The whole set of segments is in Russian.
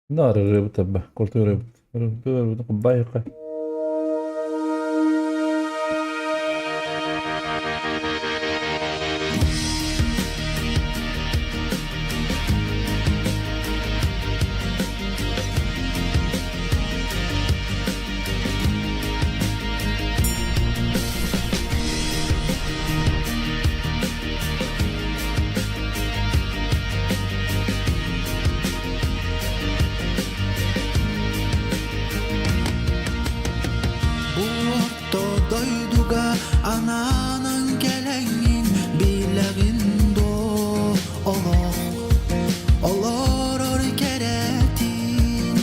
نار الريبوت تبع كورتو ريبوت بايقة. Doyduga ananın gelenin bileğindo olur keretin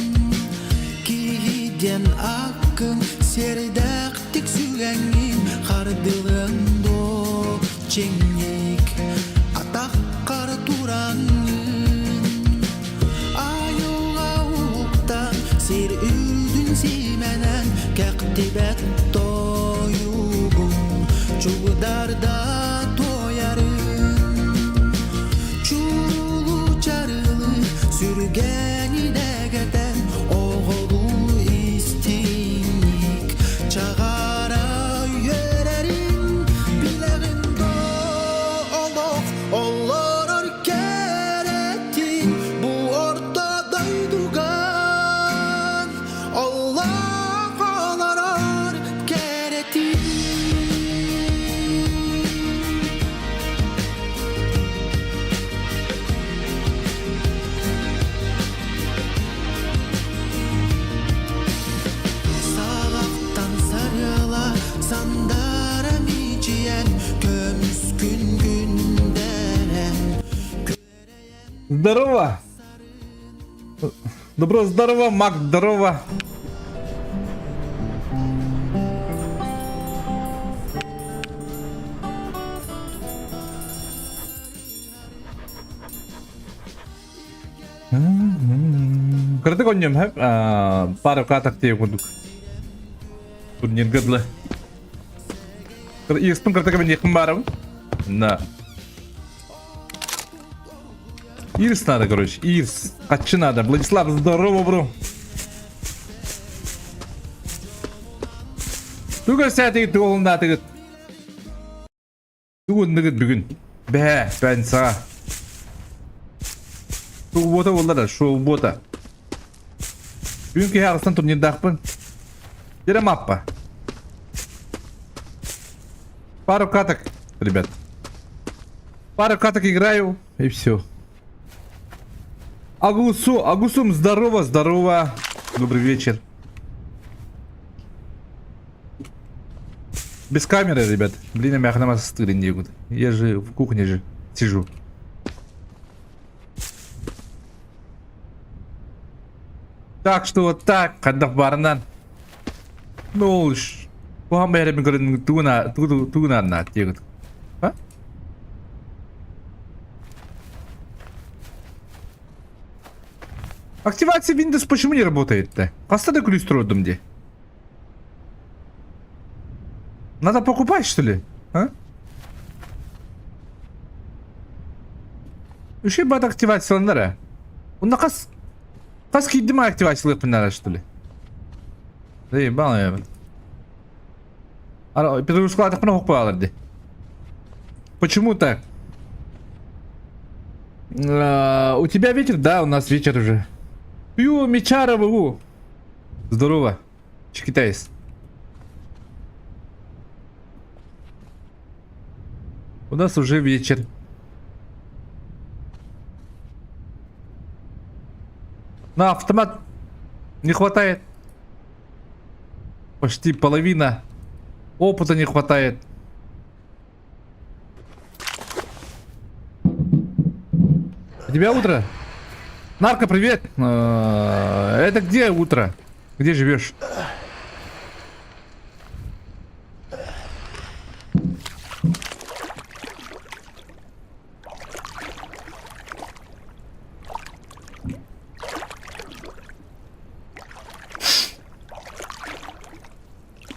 kiden akın serdaktik sügenin hardılığındo çengek atak kar turanın ayuğa uğuktan ser üldün simenen kektibet Çuğdarda toyarım Çuğulu çarılı sürgeni de geten Oğulu istinlik çağara yörerim Bileğimde olur keretin Bu ortada duydugan Allah olur keretin Sandarım içiyen kömüskün günderen Здорово! Добро здорово, Мак, здорово! Kritik oynuyorum hep. Para katak diye kurduk. Turnier gıdlı. EXP'in kritik ben yakın barım. На. Ирс надо, короче. Ирс. Качи надо. Владислав, здорово, бро. Бүгін сәтегі туғылында тігіт. Бүгін тігіт бүгін. Бә, бән саға. Шоу бота олда да, шоу бота. Бүгін кей ағыстан турнирді ақпын. Берем аппа. Пару каток, ребят. Пару каток играю, и все. Агусум, здорово, здорово. Добрый вечер. Без камеры, ребят. Блин, я на вас стыдно. Я же в кухне же сижу. Так что вот так, когда в барнан. Ну уж. Бұған бәрі мен көрінің туғынарына тегіт. А? Активация Windows почему не работает-то? Поставь ключ-тродом где? Надо покупать, что ли? А? Еще бат активацияланlara. Onda kas kiydi mi aktivasiyalı yapınlara, что ли? Да ебал я. Перегрузку так много паларди. Почему так? У тебя вечер? Да, у нас вечер уже. Пью мечара могу. Здорово. Чекитайс. У нас уже вечер. На автомат не хватает. Почти половина. Опыта не хватает. У тебя утро? Нарко, привет. Это где утро? Где живешь?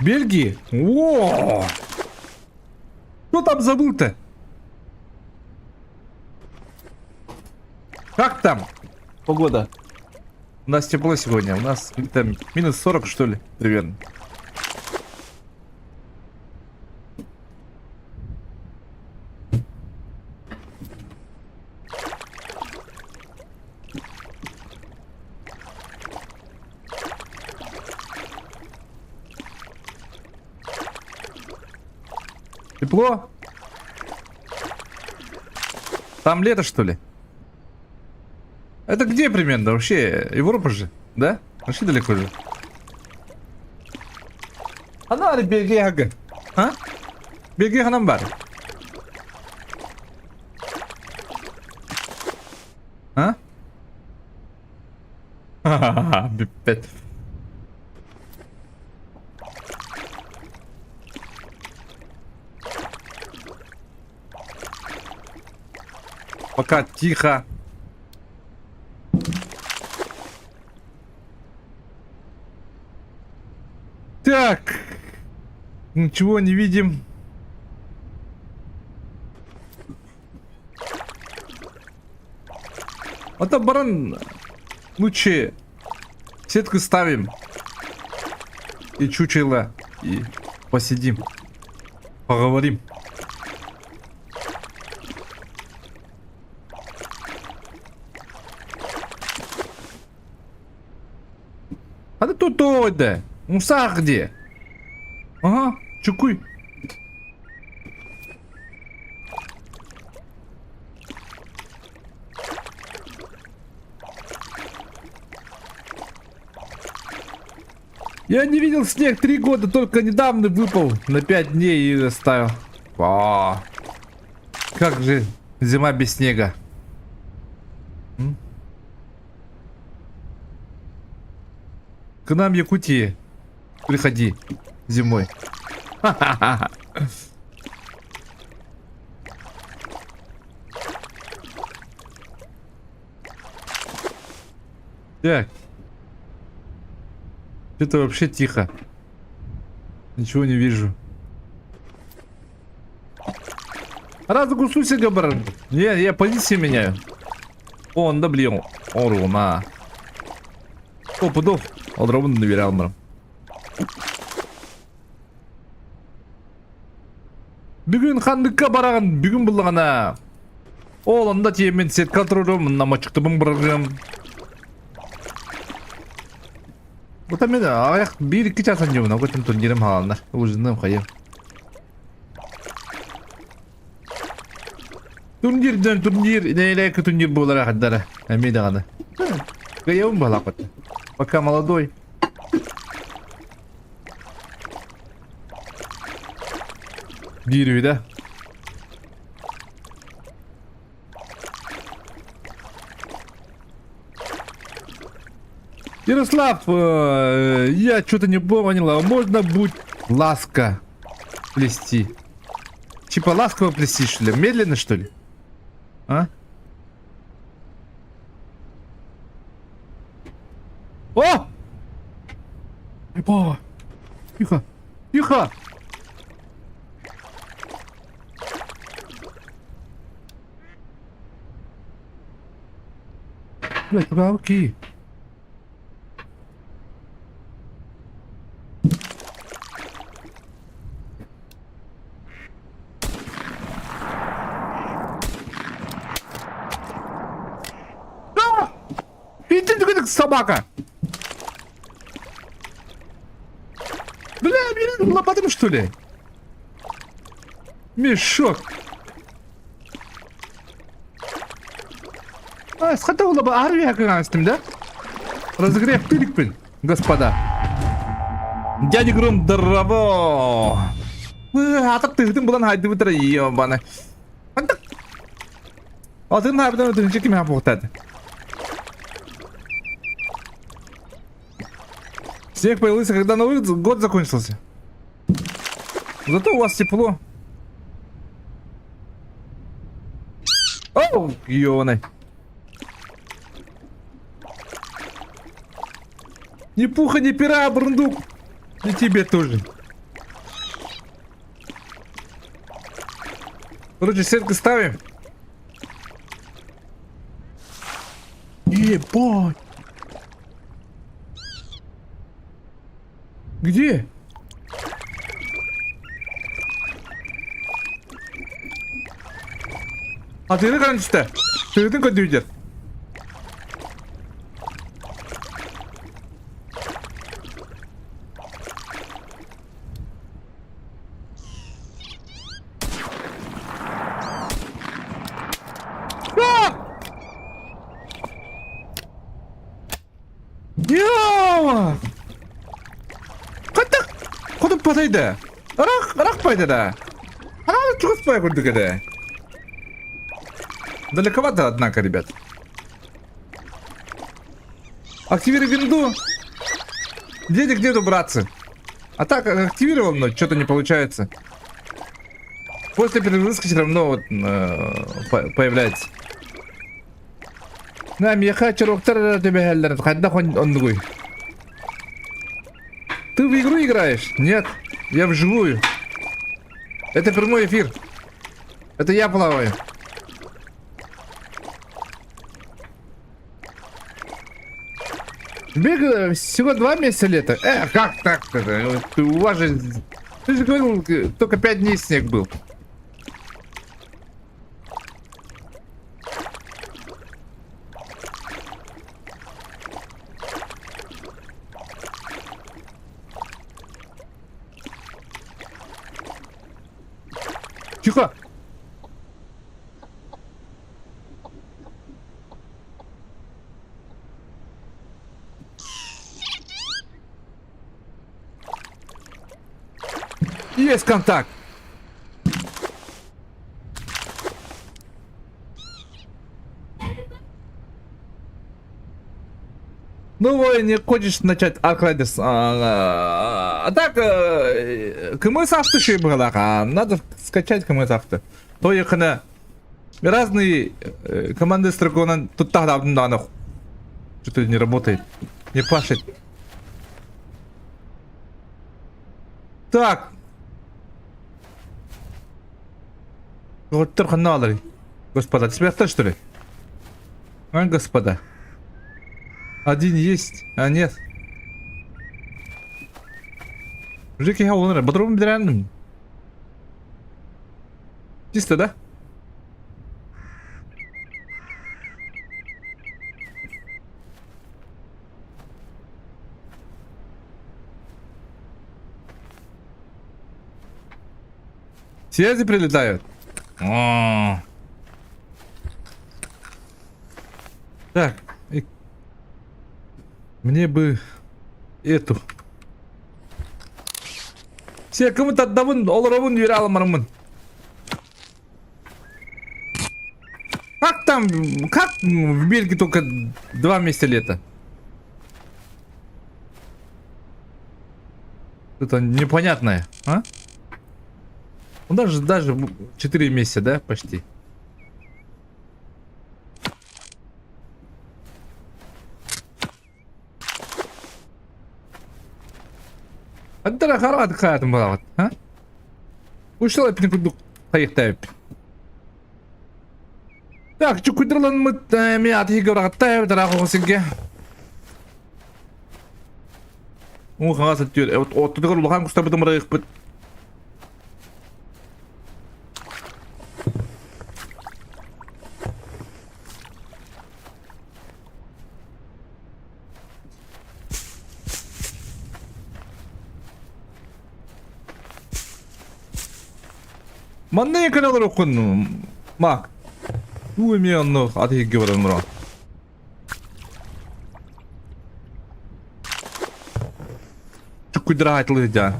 Бельгии? О! Что там забыл-то? Как там погода? У нас тепло сегодня. У нас где-то минус 40, что ли, примерно. Тепло? Там лето, что ли? Это где примерно вообще? Европа же, да? Вообще далеко же. Ана Бельгия хага. А? Бельгия ханам бар. А? Ха-ха-ха, бипет. Пока тихо. Так. Ничего не видим. А то, баран, лучше сетку ставим. И чучело. И посидим. Поговорим. А ты тут да? Муса где? Ага, чукуй. Я не видел снег 3 года, только недавно выпал на 5 дней и оставил. Как же зима без снега? К нам в Якутии приходи зимой. Ха-ха-ха. Так. Что-то вообще тихо. Ничего не вижу. Разгусуйся, габар. Я позицию меняю. Он да блин. Оруна. О, пудов. Алдравын доверял мне. Бүгін хандыққа бараған, бүгін бұлғана. Ол анда темен сетка тұрырым, намачықты бұң бұрғым. Бұта мен аяқ 1-2 часан жауына көтім турнирім халандар. Өзіндім қайым. Турнирден турнир, нейләкі турнир болар ақаддары. Әмейді ғаны. Гаяуым бағлақ бәтті. Пока молодой. Гирю, да? Ярослав, я что-то не понял. Можно будет ласка плести? Типа ласково плести, что ли? Медленно, что ли? А? О! Ебо! Тихо! Тихо! Блять, руки. Иди ты как собака! Бля, блин, лопатами что ли? Мешок. Схватил лоба армия как да? Разогрев тылик, господа. Дядя Гром, здорово! А так ты был на хайде вытра ебаный. А ты на хайде вытра чеки меня пухтать. Снег появился, когда на улице год закончился. Зато у вас тепло. Оу, ёбаный. Ни пуха, ни пера, брундук. И тебе тоже. Короче, сетку ставим. Ебать. Где? Атыры канчта. Тыгын көдүдер. Yo! Каттак. Кодуп патайды. Рак пайды да. Чугус пай курдук эде. Далековато, однако, ребят. Активируй винду. Денег нету, братцы. А так, активировал, но что-то не получается. После перезагрузки все равно вот, появляется. Нам я хочу роктор тебе хеллер. Когда он другой. Ты в игру играешь? Нет, я вживую. Это прямой эфир. Это я плаваю. Бег всего 2 месяца лета. Как так-то? Ты у вас же... Ты же говорил, только 5 дней снег был. Тихо! Есть контакт. Ну, вы не хочешь начать Аркадис. А так, КМС авто еще было, надо скачать КМС авто. То ехано разные команды строкона тут тогда данных. Что-то не работает, не пашет. Так. Вот каналы. Господа, тебя осталось, что ли? А, господа. Один есть, а нет. Жеки хаулнер, бодрум бирәнем. Чисто, да? Связи прилетают. Так. Мне бы эту. Все кому-то отдавын, олоровын вере алмармын. Как там, как в Бельгии только 2 месяца лета? Это непонятное, а? Ну даже 4 месяца, да, почти. Андара харат хаятым балагат, а? Ушла пинкудук кайыктайып. Так, чукуйдырлан мыт мият хигорагаттайып дарагы синге. Хагасат түйөр. Вот оттудугар улахан кустабытым райыкпыт. Манне каналар окун. Мак. Уймеонно атыгы баран мура. Чукуйдыра айтылды да.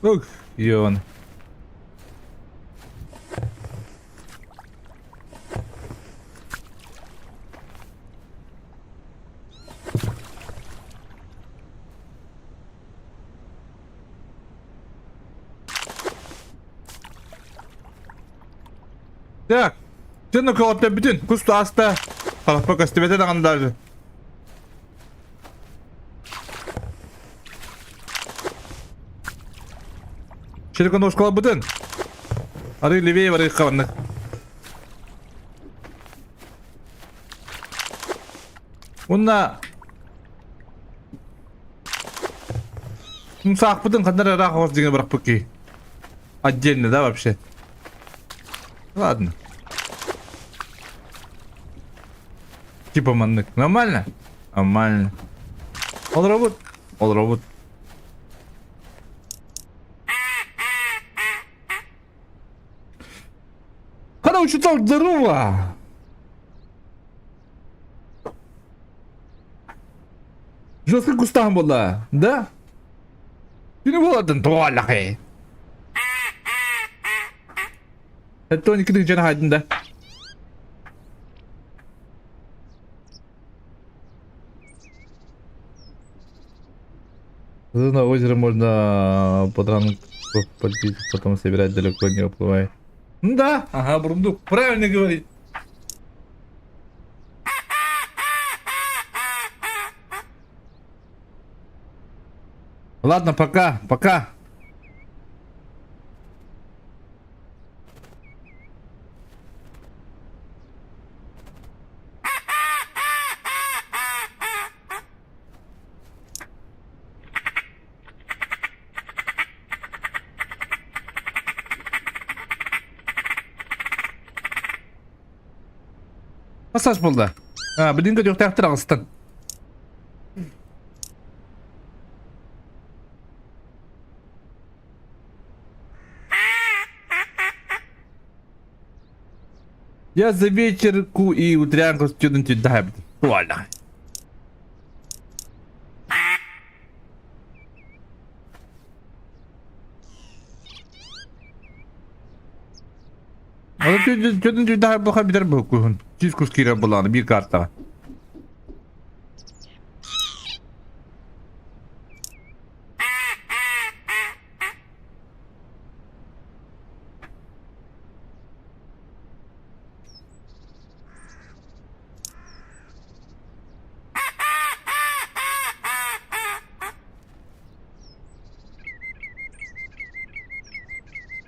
Ух, ён. Так, sen okula bütün kustu hasta. Kalkmak istemedi de kandardı. Şirkan hoş kala bütün. Arı leveye var kavanlık. Онна саақпытын қандар рақоғыз деген бірақ бүкей. Отдельно, да, вообще? Ладно. Типа маннык. Нормально? Нормально. Ол робот? Ол робот. Короче, там здорово. Жестко кустам была, да? Ты не была там туалахи. Это не кидок жана хайдын да. На озеро можно подранок полететь, потом собирать далеко не уплывая. Да, ага, Бурундук, правильно говорит. Ладно, пока, пока. Массаж болды. Білінгі жоқ тәқтір ағыстан. Я за вечерку и утрянку студенты дайб. Ладно. Студенты дайб баха битер бөккүн. Чиз кускира буланы bir карта.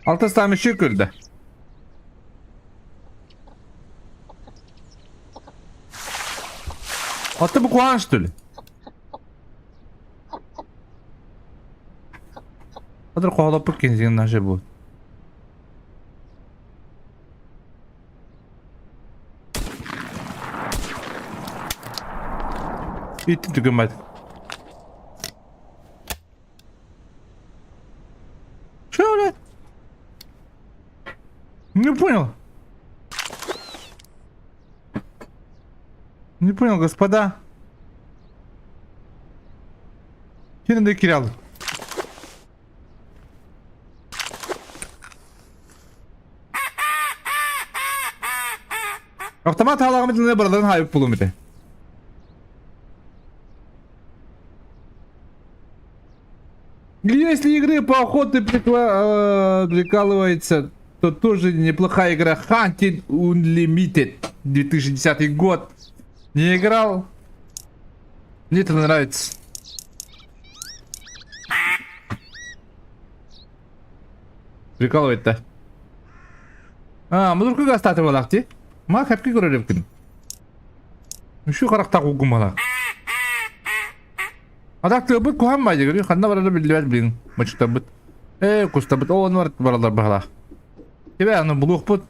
Altı tane şükürdü. Atı bu kuan stülü. Adır kovalap bakayım senin nasıl bu. İtti tükümedi. Şöyle. Не понял. Не понял, господа. Yine de kiralı. Автомат haлагымды не бардан хайып булум иде. Если игры по охоте прикалывается, то тоже неплохая игра. Hunting Unlimited 2010 год. Не играл? Мне это нравится. Прикалывает-то. Мы только гастаты балакти. Ма хапки көрөрөмкүн. Ушу каракта кугумала. Адакты бут кухаммайды көрү. Канда барады билбет билин. Мачта бут. Куста бут. О, нор баралар бала. Тебе аны булук бут.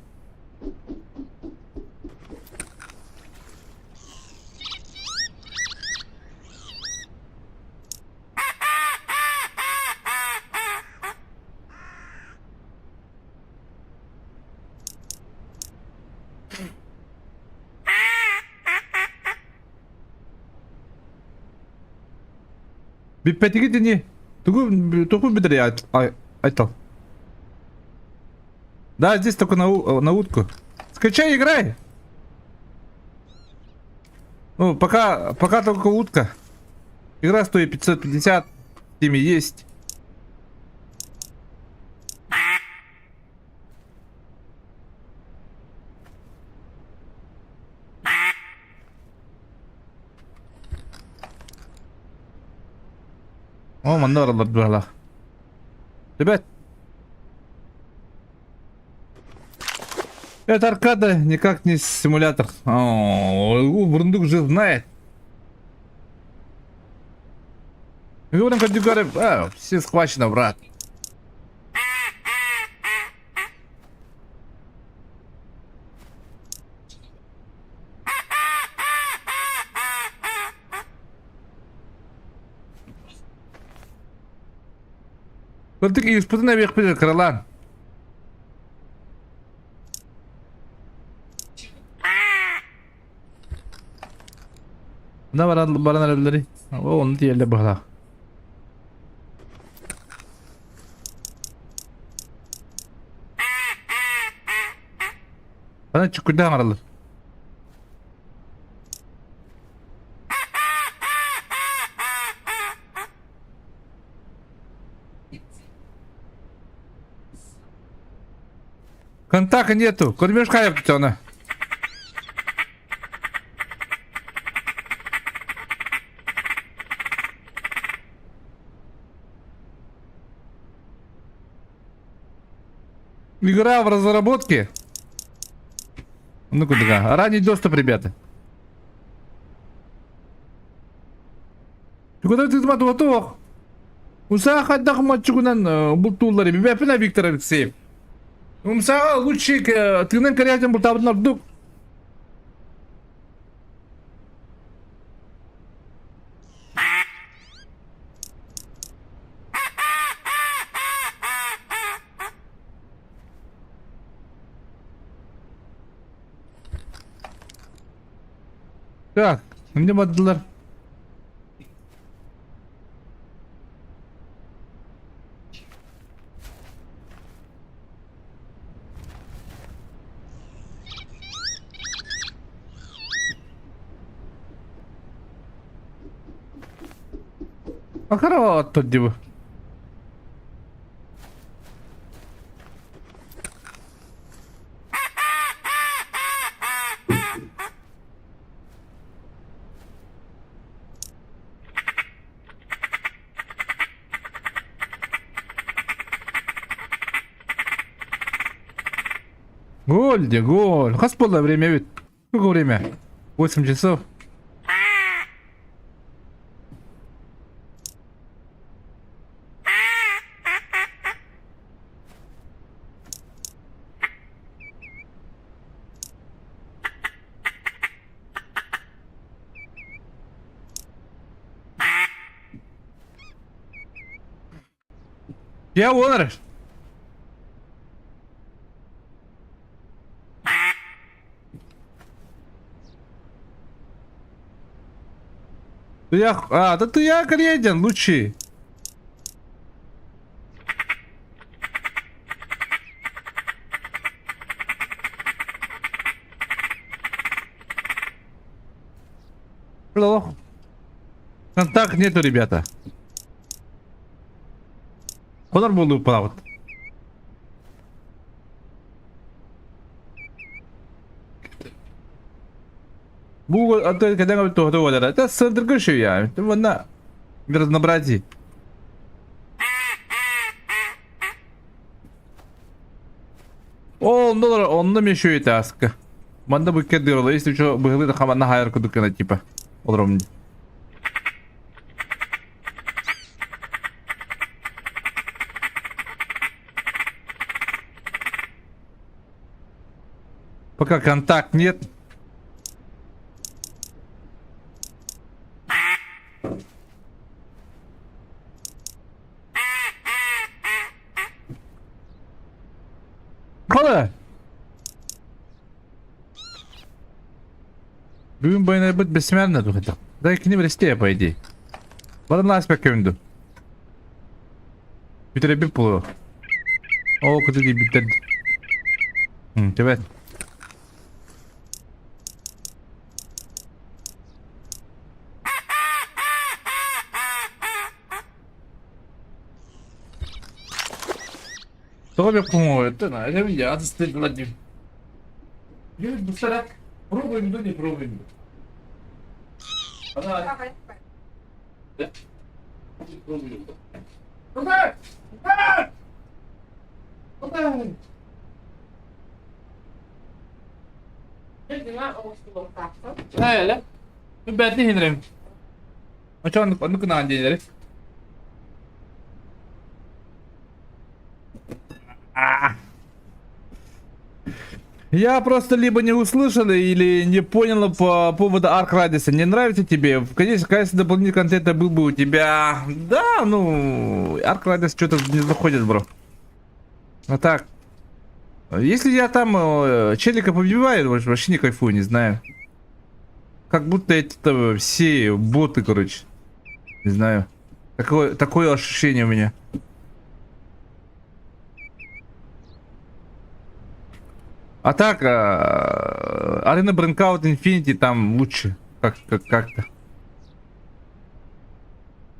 Биппетиги дини. Тугу бедре я айтал. Да, здесь только на утку. Скачай, играй. Ну, пока только утка. Игра стоит 550. В Steam есть. О, мандор алар. Ребят. Это аркада, никак не симулятор. О, Бурундук же знает. Мы говорим, как говорим, все схвачено, брат. Көлтік үйіспітін әбек білер, қырылан. Мына баран әрәлері. О, оны дейелі бұғыла. Бана чүккілді аңырылыр. Контакта нету. Кормешь кайф тёна. Игра в разработке. Ну-ка, да. Ранний доступ, ребята. Куда ты готов? Усаха отдохматчугунан бутуллари. Бепина Виктор Алексеев. Умсаға лучший тыңнан кореядан бұл табытын ұрдық. Так, не бадылар. Ахаро тут диву. Голь, где голь? Хаспольное время ведь. Сколько время? 8 часов. Я вонер. Да ты я кореяден, лучший. Алло. Контакт нету, ребята. Конор был прав. Бу отель когда мы то говорили, это сандерга что я, это вона разнообразие. О, доллар, он нам еще и таска. Манда бы кедировала, если что, бы глыда хамана хайрку дукана типа. Подробнее. Пока контакт нет. Куда? Бүгін бойына бұд бәсімәріне дұғыды. Да екіне бір істея, по идее. Бадым аспект көмінді. Бітірі біп бұлы. О, күті де бітірді. Тәбәт. Того б это на, это я отстать владим. Я быстро пробуем, да не пробуем. Да. Пробуем. Куда? Куда? Öyle. Ben de hinirim. Açan onu kına andileri. Я просто либо не услышал или не понял по поводу Арк Радиса. Не нравится тебе? Конечно, дополнительный контент был бы у тебя. Да, ну, Арк Радис что-то не заходит, бро. А так. Если я там челика побиваю, вообще не кайфую, не знаю. Как будто это все боты, короче. Не знаю. Такое ощущение у меня. А так, Арена Брэнкаут Инфинити там лучше. Как-то.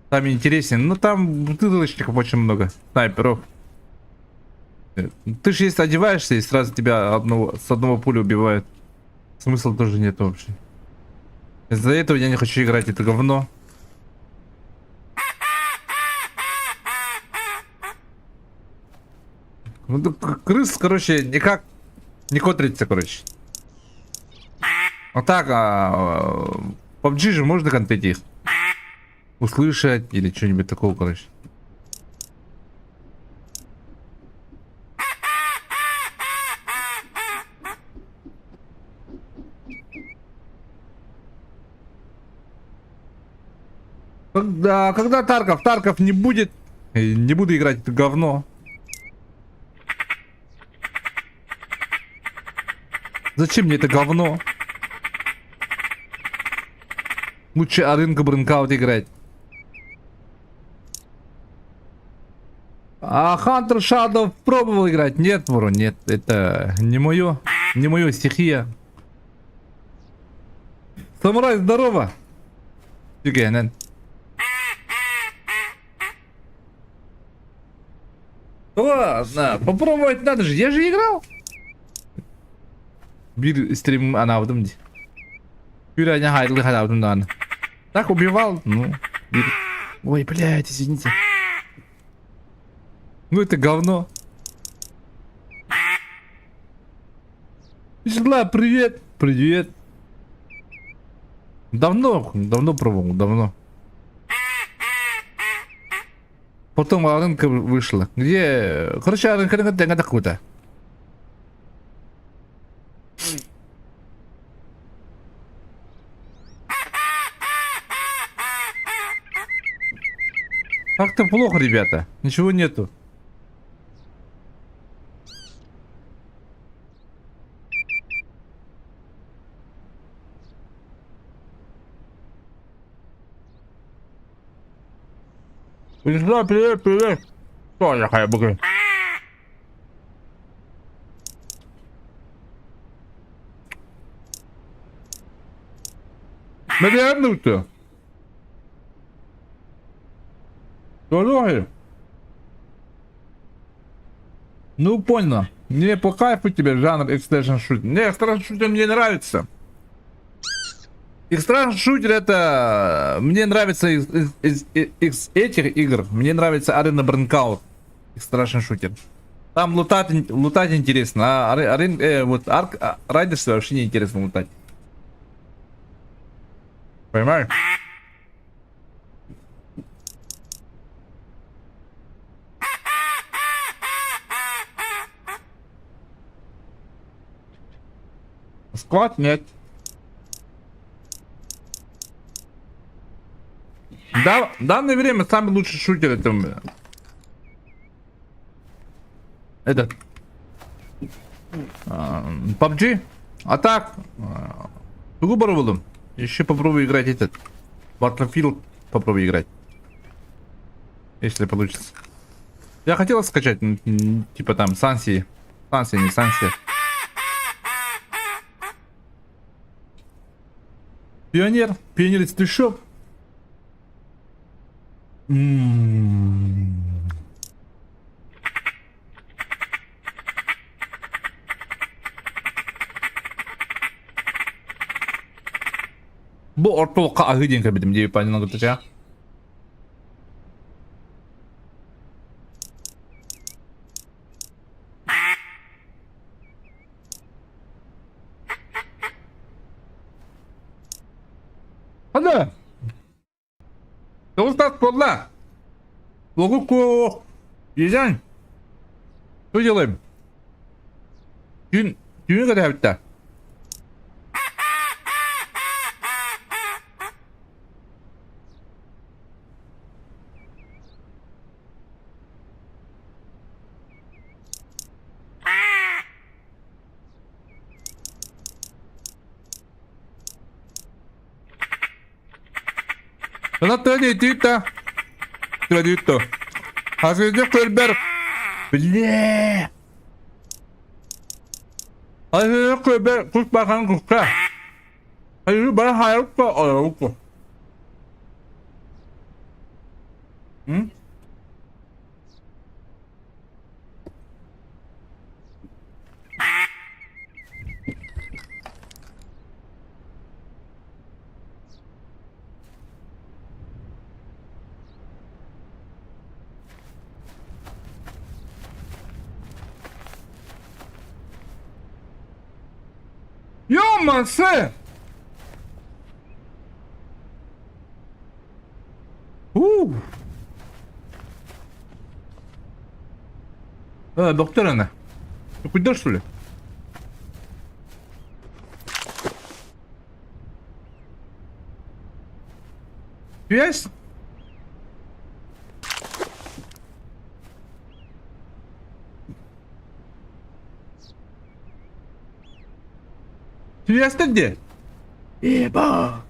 Там интереснее. Но там бутылочников очень много. Снайперов. Ты же если одеваешься и сразу тебя с одного пуля убивают. Смысла тоже нет вообще. Из-за этого я не хочу играть это говно. Ну, крыс, короче, никак не котрится, короче. Вот так, PUBG же можно контент их услышать или что-нибудь такого, короче. Когда Тарков не будет, не буду играть это говно. Зачем мне это говно? Лучше Аренка Брэнкаут играть. А Hunter Shadow пробовал играть? Нет, бро, нет. Это не мое. Не мое стихия. Самурай, здорово. Фига, ладно, попробовать надо же. Я же играл. Bir stream anladım diye. Bir hayırlı kanalımdan. Так убивал, ну. Ой, блядь, извините. Ну это говно. Жила, привет. Привет. Давно пробовал, давно. Потом рынка вышла. Где? Короче, рынка такой-то. Как-то плохо, ребята. Ничего нету. Привет. Что я хай бугай? Наверное, ну понял. Мне по кайфу тебе жанр экстрашн шутер. Не, экстрашн шутер мне нравится. Экстрашн шутер это мне нравится из этих игр. Мне нравится Арена Брэнкаут. Экстрашн шутер. Там лутать интересно. Вот Арк Райдерс вообще не интересно лутать. Понимаешь? Склад нет. Да, в данное время самый лучший шутер это этот PUBG. А так выбор был. Еще попробую играть этот Battlefield. Попробую играть, если получится. Я хотел скачать, типа там Санси, не Санси. Пионер стришоп. Bu ortalıkta ahı diyen kabidim diye paylaşan gıtıca. Hadi. Dostlar kolla. Logo ko. Yiyeceksin. Что делаем? Дюн когда это? Она традиция. Традиция. А что Кольбер? Бля. А что Кольбер? Куш бахан кушка. А что бара хайрка? Ойрка. Ёмансы! Доктор она. Ты куда что ли? Связь? Связь-то где? Еба!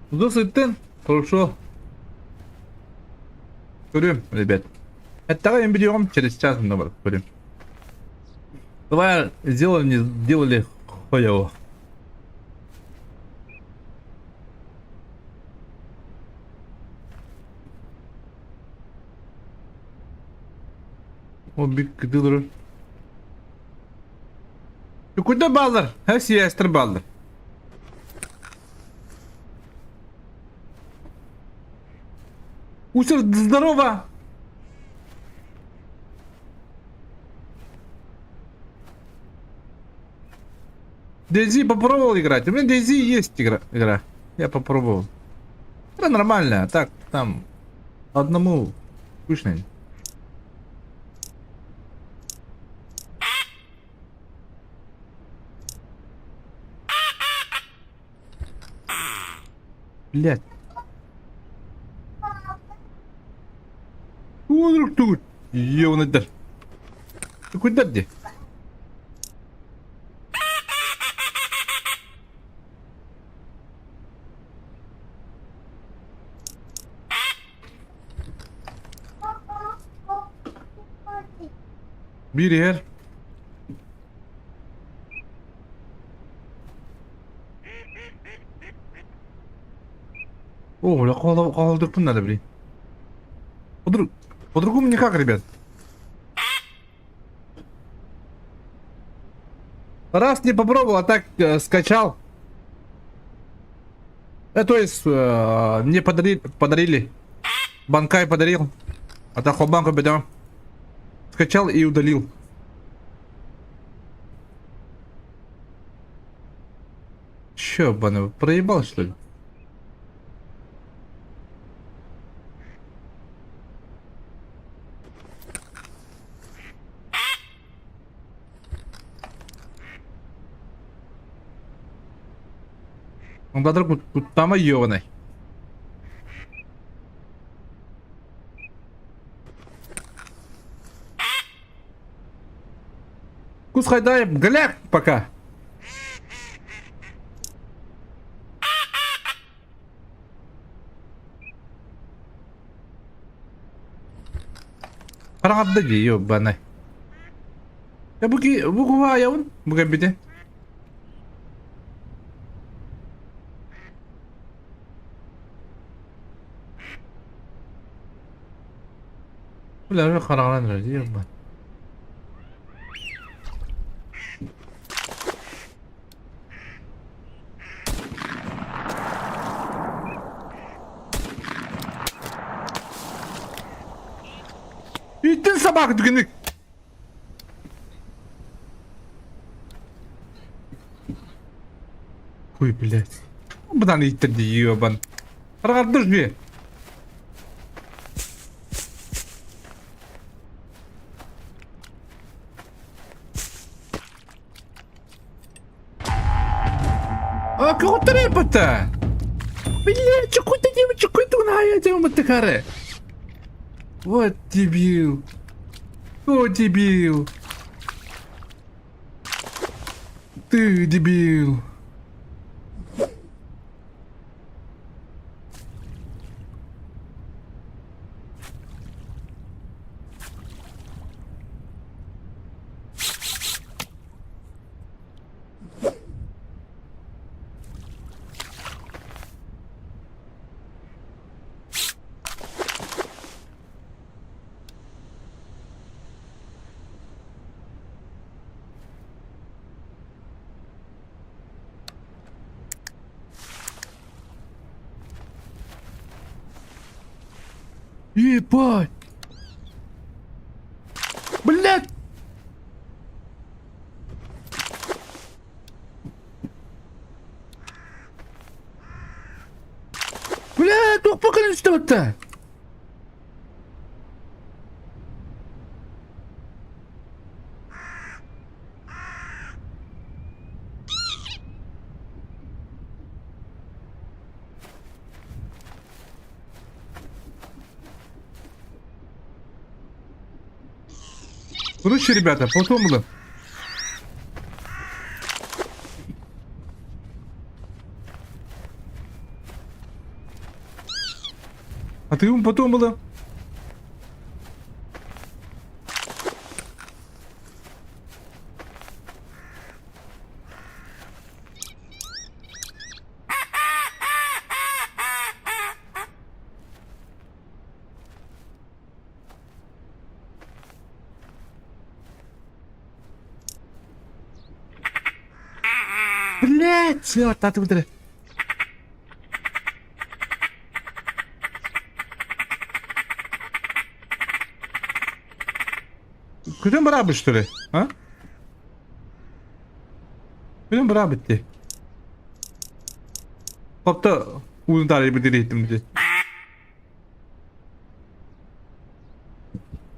Засыпten. Хорошо. Курим, ребят. Это я берем через час номер. Курим. Давай сделали хуево. О, бик дилер. Ты куда балдыр? Сестр балдыр. Усер, здорово! Дейзи попробовал играть. У меня Дейзи есть игра. Я попробовал. Это нормально, так, там одному скучно. Блять. Вдруг тут. Ёвный дар. Ты куда где? Bir yer. О, бля, колдыртын надо, блин. По-другому никак, ребят. Раз не попробовал, а так скачал. То есть мне подарили. Банкай подарил. А так банку беда. Скачал и удалил. Чё, бана, проебал что ли? Он вдруг там ёваный. Кус хайдаем, гляк пока. Правда ди ёбаный. Я бугува яун, буга биде. Бля, уже қарағанан ради ёбаный. İttin sabah günlük. Ой, блядь. Buradan ittirdi yiyor ben. Karardır bir. А кого треба-то? Блядь, чекуй-то на я мотыкары. Вот дебил. О, дебил. Ты дебил. Ебать! Блядь! Блядь, только покажи что-то! Короче, ребята, потом было. А ты ему потом было? Блять, все, так вот. Köyden beraber işte ha? Köyden beraber bitti. Hatta uzun tarihi bir deli ettim diye.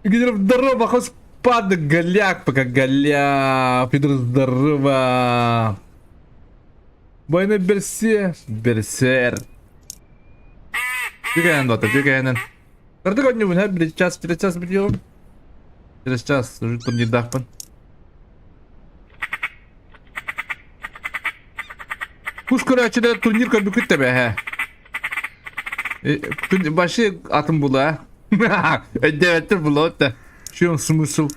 Gidelim здорово, господа, голяк, пока голяк, Пидор, здорово. Bayna berser. Тюгаен, дота, тюгаен. Когда у него, через час бьем. Через час уже турнир дахпан. Kuş kıraçıda turnir kabukut tabi ha. Başı atın bula. Ödevettir bula da. Şu an smısıl.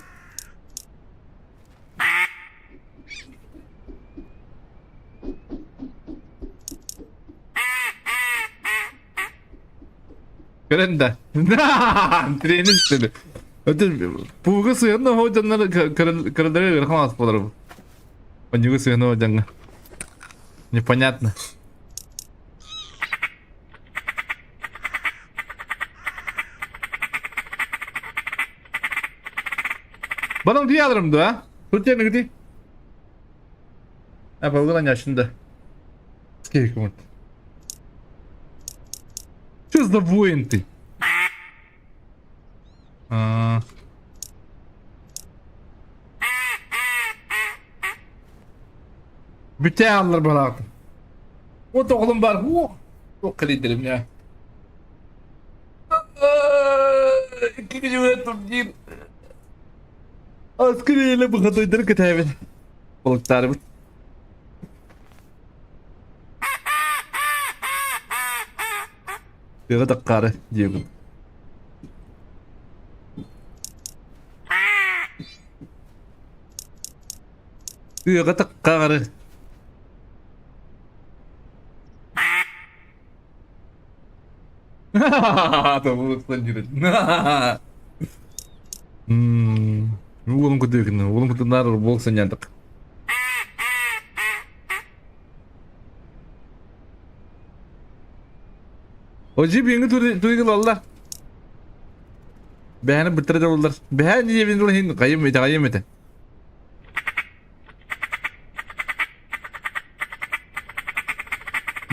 Gören de. Trenin istedi. Buğga sığınma hocanları kırıldırıyor ırkamaz buları bu. Buğga sığınma hocanı. Непонятно. Bana diye alırım da. Tut yerine gidi. Ha balıdan yaşında. Сколько вот. Что за воин ты? Bütün alır bana. O da oğlum var. Çok kaliderim ya. İkinci yönetim değil. Askeriyle bu kadar ileri kitabı. Balıklar bu. Bir kadar karı diye bu. Bir kadar karı. Tamam, sanırım. Oğlum kutuyor, oğlum kutular bol sanyadık. Hocam beni duygular Allah. Beni bitirdi onlar. Beni niye beni oraya kayım ete.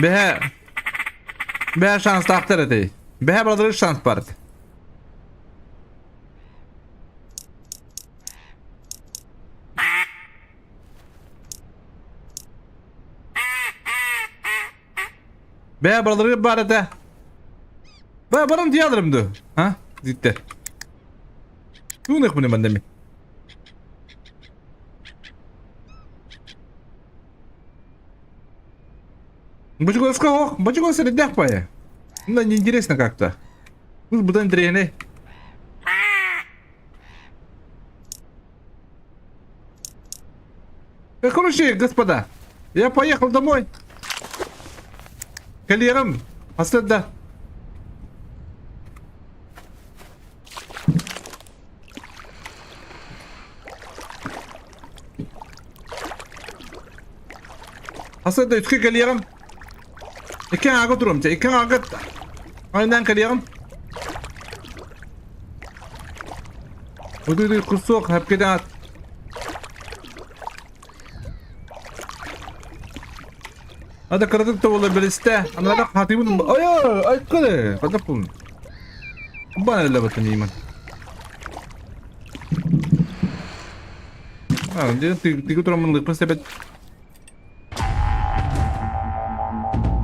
Behe. Behe şans takdir edey. Behe buraları şans var. Behe buraları bari de. Behe bana diye alırım da. Ha? Zitte. Tuğnak bunu benden mi? Бачку сказал, бачку среди дяпая. Ну, неинтересно как-то. Ну, будем дрейны. Короче, господа, я поехал домой. Коллегам, остаться. Остаться, üçkü коллегам. İki ağa durum. İki ağa. Aynen kalıyam. Udu kusuk hep kedat. Hadi kırdık da olabilirse. Anladın hatimin. Ay kale. Hadi pun. Bana öyle batın iman. Jadi tiga turun menurut sebab.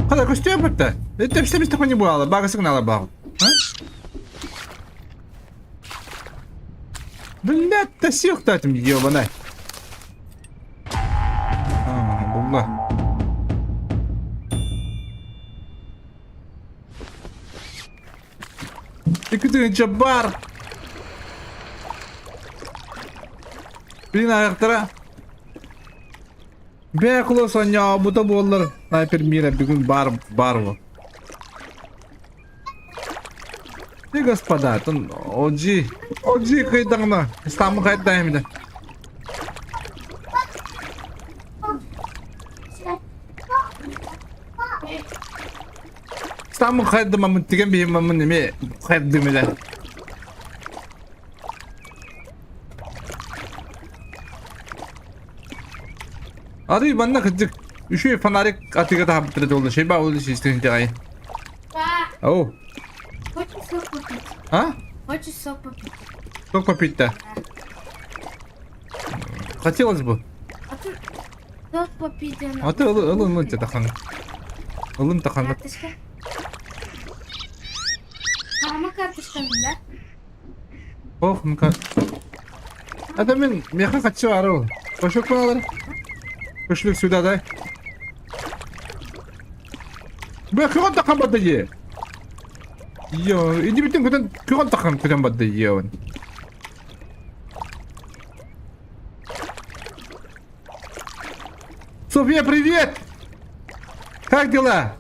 Kada ko что это? Это все место не было, бага сигнала был. Блядь, тащил кто-то ёбаный. Булла. Ты куда Джабар? Блин, аяқтара. Be kulağın ya bu da bollar. Sniper mira bugün бар bu. Ne господа, тон OG кайдагына. Стамы кайдайм да. Стамы кайдамын деген беймамын неме кайдымыла. Hadi bana kızık. Şu fanarik atıga da habire oldu. Şey oldu şey istedim diye. Oh. Хочешь сок попить? Ha? Хочешь сок попить? Çok попить-то. Хотелось бы. А ты сок попить? А ты ылын тахан. Ылын тахан. Карточка. Мама карточка, да? Oh, mükemmel. Hadi ben meyhan kaçı var o. Koşuk mu alır? Koşuluk suda da. Ben kıran takan badı ye. Yo, ini bütün kıran takan kıran badı ye on. София, привет! Как дела?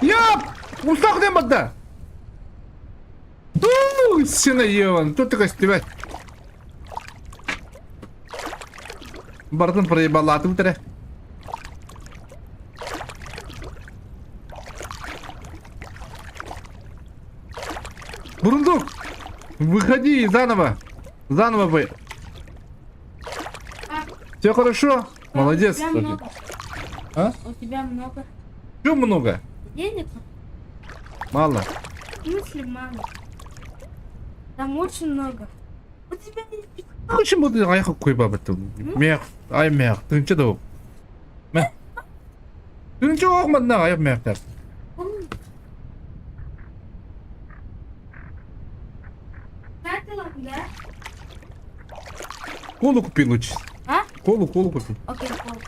Яп! Устах не бада! Сына ебан, тут такой стебать. Бардын проебал атым тірі. Бурундук! Выходи заново! Заново бы! Все хорошо? Молодец. У тебя много. А? У тебя много Чего много? денег? Мало. В смысле мало? Там очень много. У тебя есть... Почему ты аяқ қойба бітті? Меқ, ай меқ, түнчі доп. Меқ. Түнчі оқмадына аяқ меқтар. Катила, да? Колу купи лучше. А? Колу купи. Окей, пол.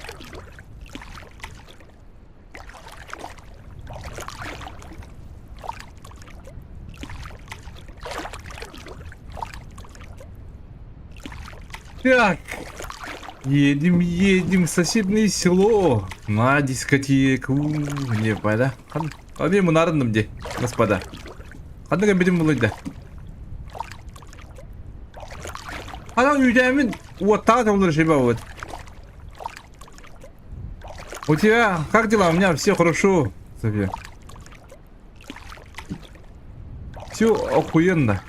Так. Едем в соседнее село. На дискотеку. Не пойда. Hadi bunların de, господа. Hadi gidelim burada. Hadi yüceğimin вот так olur şey вот. У тебя как дела? У меня все хорошо, София. Все охуенно.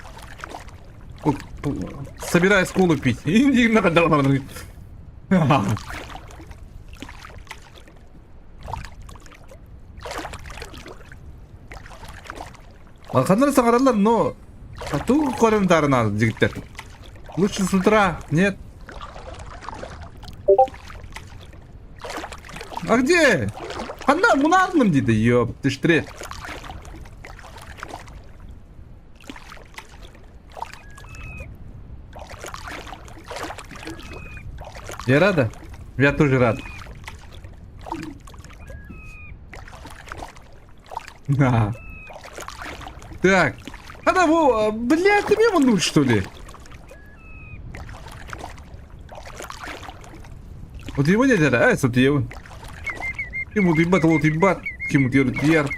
Собираюсь колу пить. Иди на кадр. Арқандар сағаралар, но... Ату комментарын алды, жігіттер. Лучше с утра, нет? А где? Қанда, мұны алдым дейді, ёп, ты штре. Я рада? Я тоже рад. На. Так. Во, блядь, ты меня мануть, что ли? Вот его не дядя, вот его. Кему ты бат, вот и бат, кему ты яр.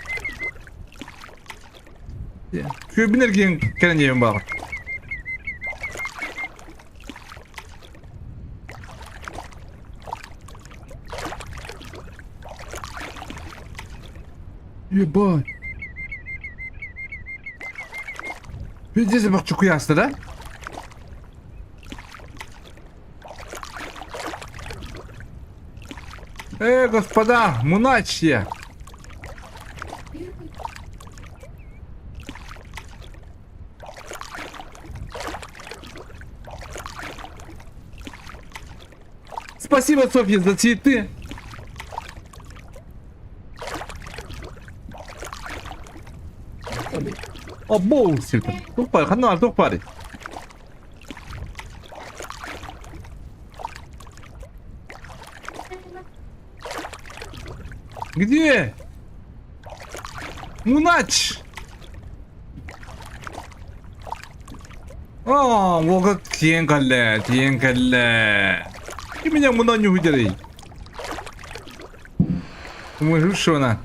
Кю бинерген кенеем бар. Ебать. Здесь бахчуку ясно, да? Господа, муначье. Спасибо, Софья, за цветы. О, bullshit. Тупо, хана, тупо. Где? Мунач! Вот как тенкале. И меня муна не выдери. Думаю, что она?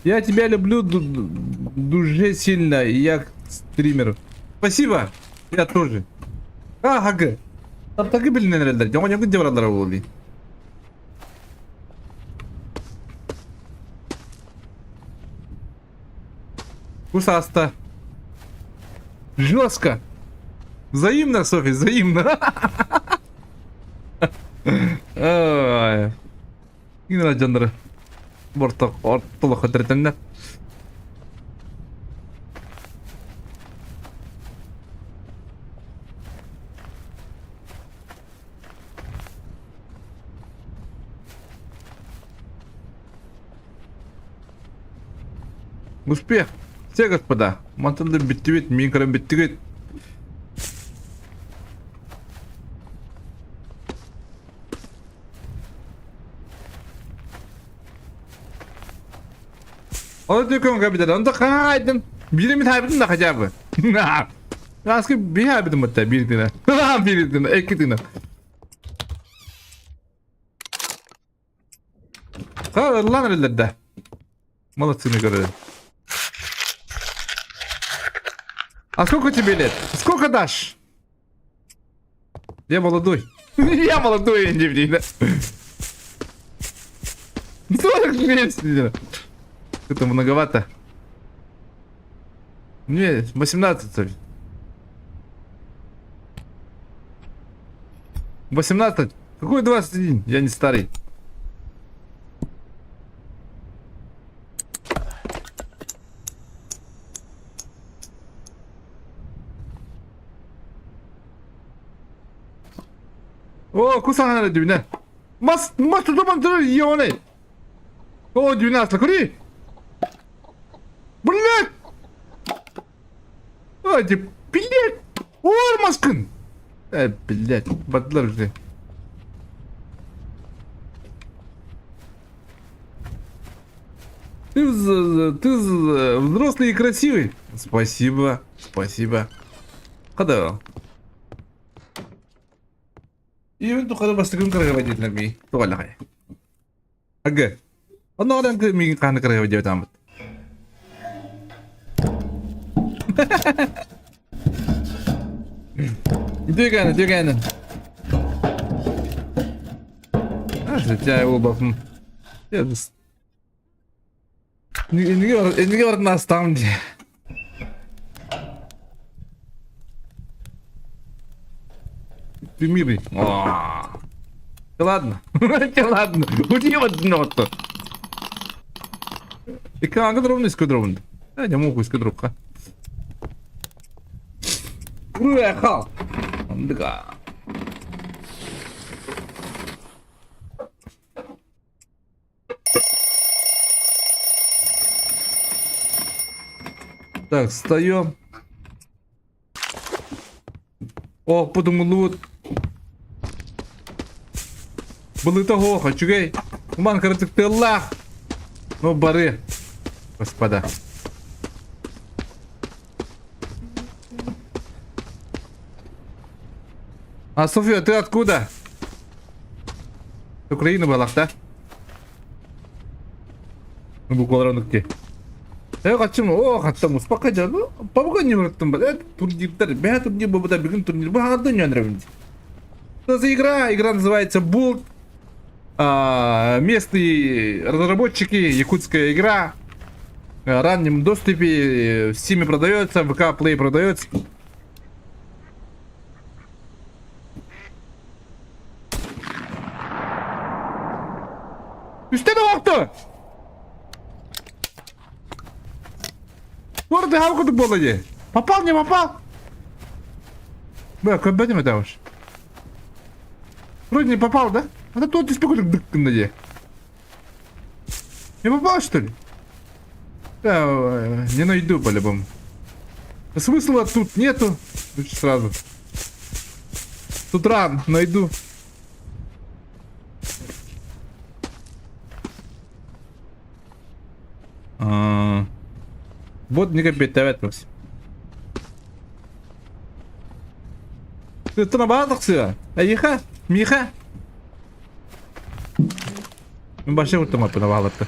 Я тебя люблю дуже сильно, я стример. Спасибо, я тоже. Ага. Таптагы билинелердер. Жаңа деп баралар болду. Кусаста. Жестко. Взаимно, Софи, взаимно. Ай. Игна жандар. Борток ортоло хатретеннер. Успех! Все, господа! Мантылды биттигет, микро биттигет. Ала төкөн кабидар, онда кайдын. Биримин хайбытын да хажабы. Аски би хайбытын мытта, бирдина. Бирдина, экидина. Лан релерде. Молодцы, не говорят. А сколько тебе лет? Сколько дашь? Я молодой. Я молодой, индивидуально. 46. Это многовато. Не, 18. 18. Какой 21? Я не старый. О, кусана дюна. Мас тудаман dur ёне. О, дюна, смотри. Блядь. Ай, блядь. Ормаскын. Блядь, бадлар уже. Ты взрослый и красивый. Спасибо, спасибо. Когда? Even tuh kalau pasti kerja wajib lagi, tuh lah kayak. Agak, orang ke minggu kan kerja wajib tamat. Itu kan. Sejauh его бафм. Ini orang nastam dia. Мирный. Ладно. Ладно. Уйди в одно-то. Экранга дровный скудровный. Я не могу скудровка. Уехал. Да. Так, встаем. О, подумал, ну вот. Были того, хочу гей. Ман ты лах. Ну, бары. Господа. А, София, ты откуда? Украина была, да? Ну, буквально где? Я хочу, о, хочу, успокойся, ну, помогай мне в этом, это турнир, я тут не буду бегать турнир, вы одно не нравится. Что за игра? Игра называется Булт. Местные разработчики, якутская игра. В раннем доступе, в Steam продается, в ВК Play продается. Üstte de baktı. Bu arada hava kutu balayı. Попал, не попал? Бля, как бы не давишь. Вроде не попал, да? А то тут испекут дык на де. Не попал, что ли? Да, не найду по-любому. Смысла тут нету. Лучше сразу. Тут ран найду. Бот не капит, evet. Ты на базах, Аиха, Миха. Баши утамап на валата.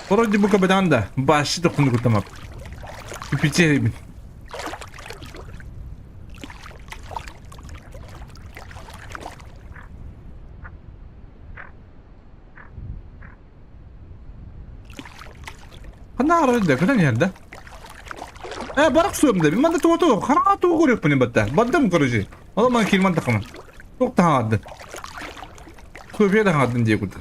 Вроде бы кабанда, баши только не утамап. Пипите. Она рыдает, куда нет, да? Барак суем, да? Манда то, харату горек понебатта. Баддам короче. Ала ман килман такаман. Ток тагады. Суем да гадын дегут.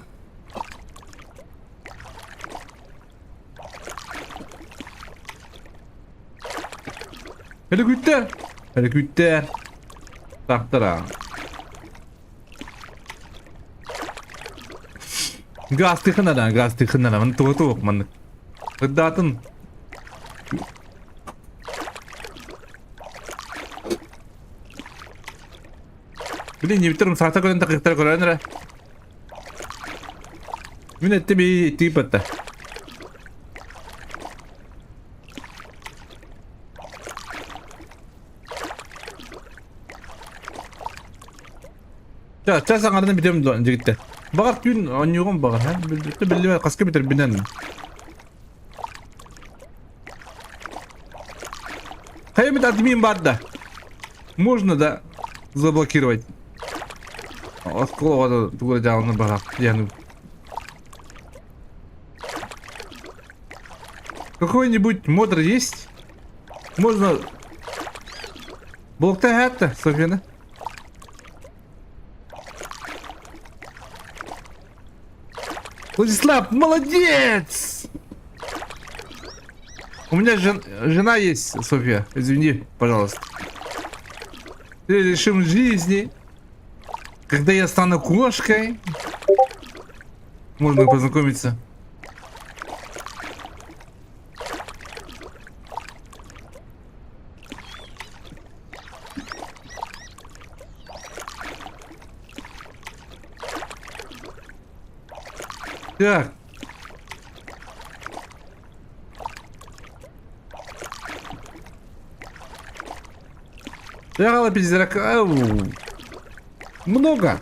Hele gütter. Taktara. Gaz tıkınlar. Man tuğu man. Gıddatın. Блин, не биттерим сарта көрен тақиқтар көренер. Мен етті бей тиіп бітті. Час аңардан бітемін жігітті. Бағар күн ойнығын бағар. Білді білді қасқа бітер бінен. Қайымет админ бар да. Можно да заблокировать. Открывать туда дело барах. Какой-нибудь модер есть? Можно блокта это, Софья. Владислав, молодец! У меня жена есть, Софья. Извини, пожалуйста. Режим жизни. Когда я стану кошкой, можно познакомиться. Так. Ягала пиздирака. Много.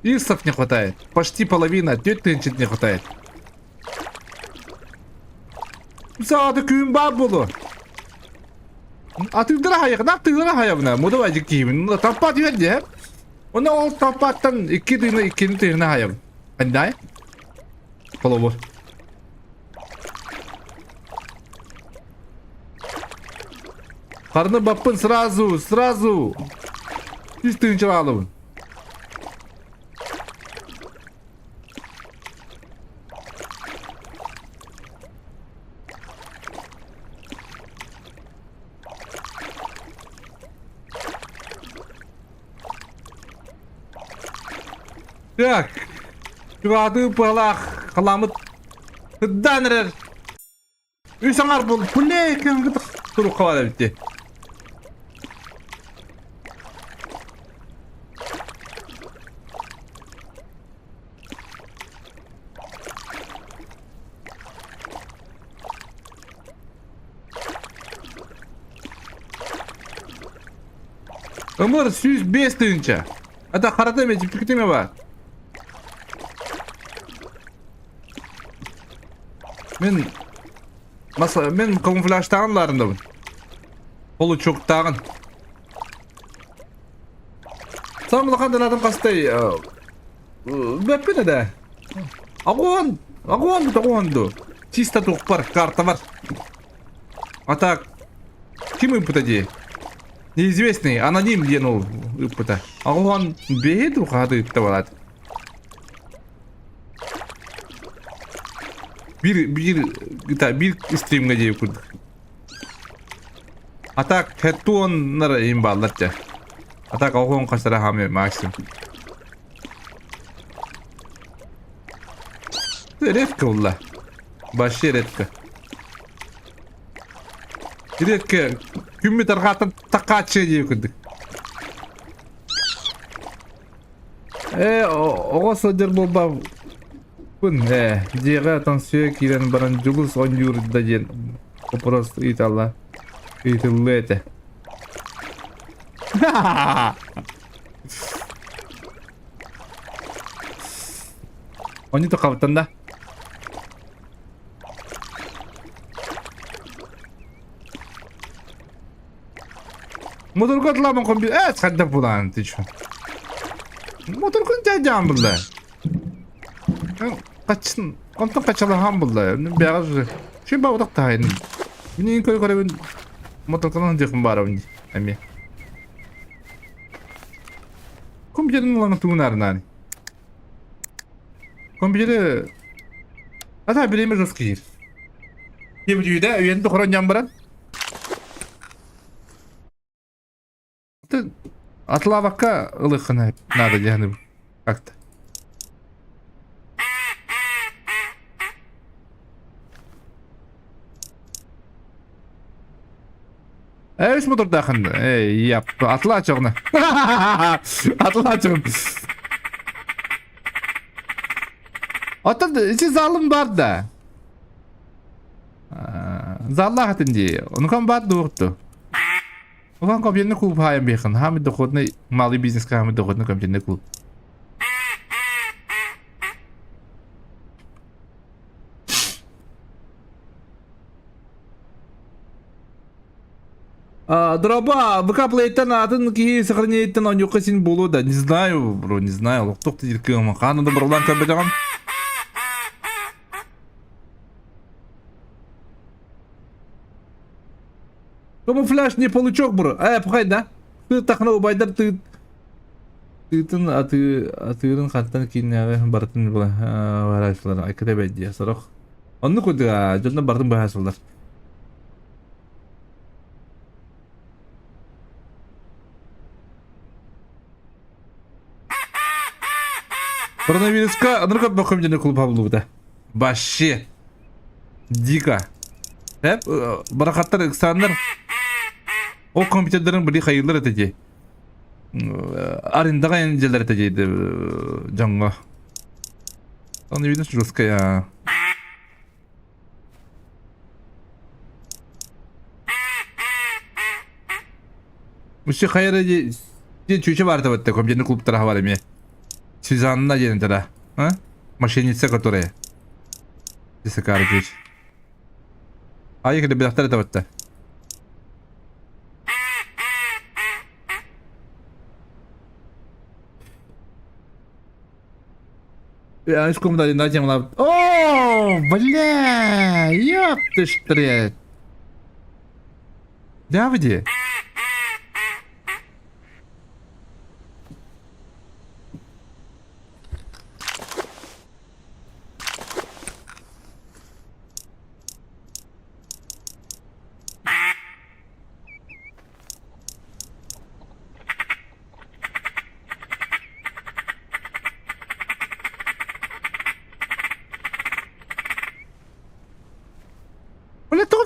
Ирсов не хватает. Почти половина. Тетенчит не хватает. Саады күйін бар болу. Атыңдыра хаяқ. Нақтыңдыра хаяқына. Мұды бәжі кейімін. Таппат үйәнде. Оны ол таппаттан 2 тыйны 2 тыйны хаяқ. Қандай? Половор. Қарны баппын сразу. 100 тыйынчыл алыбын. Так. Şuadı balak kalamıt. Hıddanırır. Üsanar bul. Bu ne ekan gıdık. Turu kavala bitti. Ömür 105 duyunca. Hatta karata mecip tüketime var. Men kamuflaj tağınlarındamın. Kolu çok tağın. Samlı kandalarım kastay. Beppene de. Агуанду. Чисто тухпар, карта var. А так, kim ıpıtacı? Неизвестный, аноним денул ıpıta. Агуан бейд ухады ıptavalat. Bir stream'e diye kurduk. Atak headtone'lara imballatça. Atak Агуан kaçlara hamle maksim. Редко вла. Баши редко. Редко. Күмме таргатын такачы деп күндүк. Ого содер болба. Күн, жега тансия кирен баран жулус он юрда жен. Просто италла. Итиллете. Они то каптанда. Motor katlamın kombi. Sadda bulan tiço. Motor kun jajam bulla. Kaçın. Ondan kaçalı ham bulla. Biraz şu bağdak tayın. Beni koy ben motor kanın jakın barabın. Emi. Kombiyerin olan tuğnar nani. Kombiyeri. Ata bilemiz ruskir. Kim jüyde üyende koran jambaran. Atla bakka ılıkına hep nada yani как-то. Üç motor dakın. Yap. Atla açığına. Atla açığın. Atla içi zalim var da. Zallah atın diye. Onu kan bat doğurdu. Ulan компьютерный клуб хайм бехан. Хами доходный малый бизнес, хами доходный компьютерный клуб. Дроба, выкапывает атын ки сохраняет он юкасин булу да. Не знаю, бро, не знаю. Локток ты диркем. Хану добролан кабедам. Камуфляж не получок, бро. Пухай, да? Ты тахна убайдар, ты... Тын атырын хаттан кейіннәғі бартын бұла варайшылар. Айкыда бәдде, сұрық. Онны көді, жолына бартын бұйасылдар. Коронавируска, анырға бақым жені клуб абылу бұда. Башы. Дико. Барақаттар, экстрандар. O kompüterlerin biri hayırlar edeceği. Arındağa yeneceler edeceğiydi. Canlı. Onu bilirsin Ruska ya. Bu şey hayır edeceği. Çöçe vardı batta. Kompüterli kulüp tarafı var emiye. Sizanına gelin tara. Maşinitse которая. Сакар чөч. Поехали, бедахтар это batta. Я из комнаты на тему лав. О, бля, ёп ты штрет. Давиди.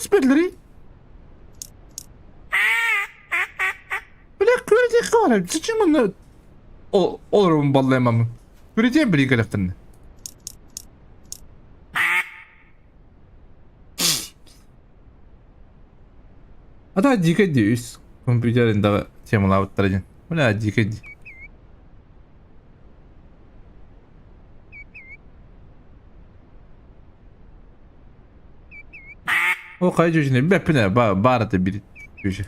Süperleri. Böyle görecek var. Sıçın bunu. Olur mu ballayamam. Göreceğim bir yıkılıktığını. Hatta jika diyoruz. Kompüterinde temalar avutlaracağım. Öyle jika diyor. O kayıcı şimdi bepine bağırdı biri. Köşe.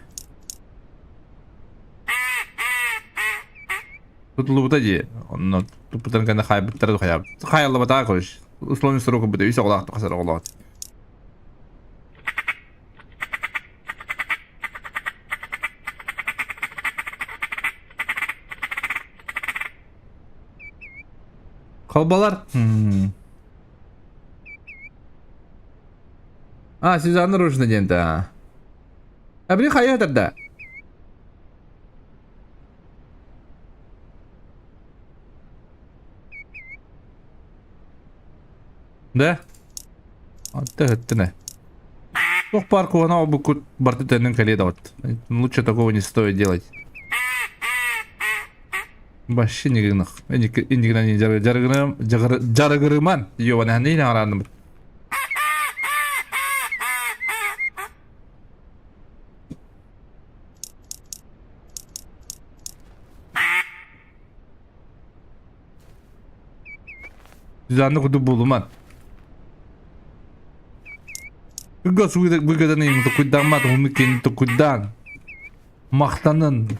Tutulup da diye. Ondan tutupudan kendi kaybetleri de kayab. Hayallı batağa koş. Uslanın sırrı bu da. Üse kulak kasar kulak. Kalbalar. Siz anlar hoşuna geldi ha. Biri hayırdır da. Да? Отдыхать не. Ну, в парку она обукут бортытенен каледовать. Лучше такого не стоит делать. Вообще никогда. Никогда не жаргырыман. Ёбаный, не нараным. Düzenli kudu bulman. Gos выгодан им tukuddan mat mümkün tukuddan. Mahtanın.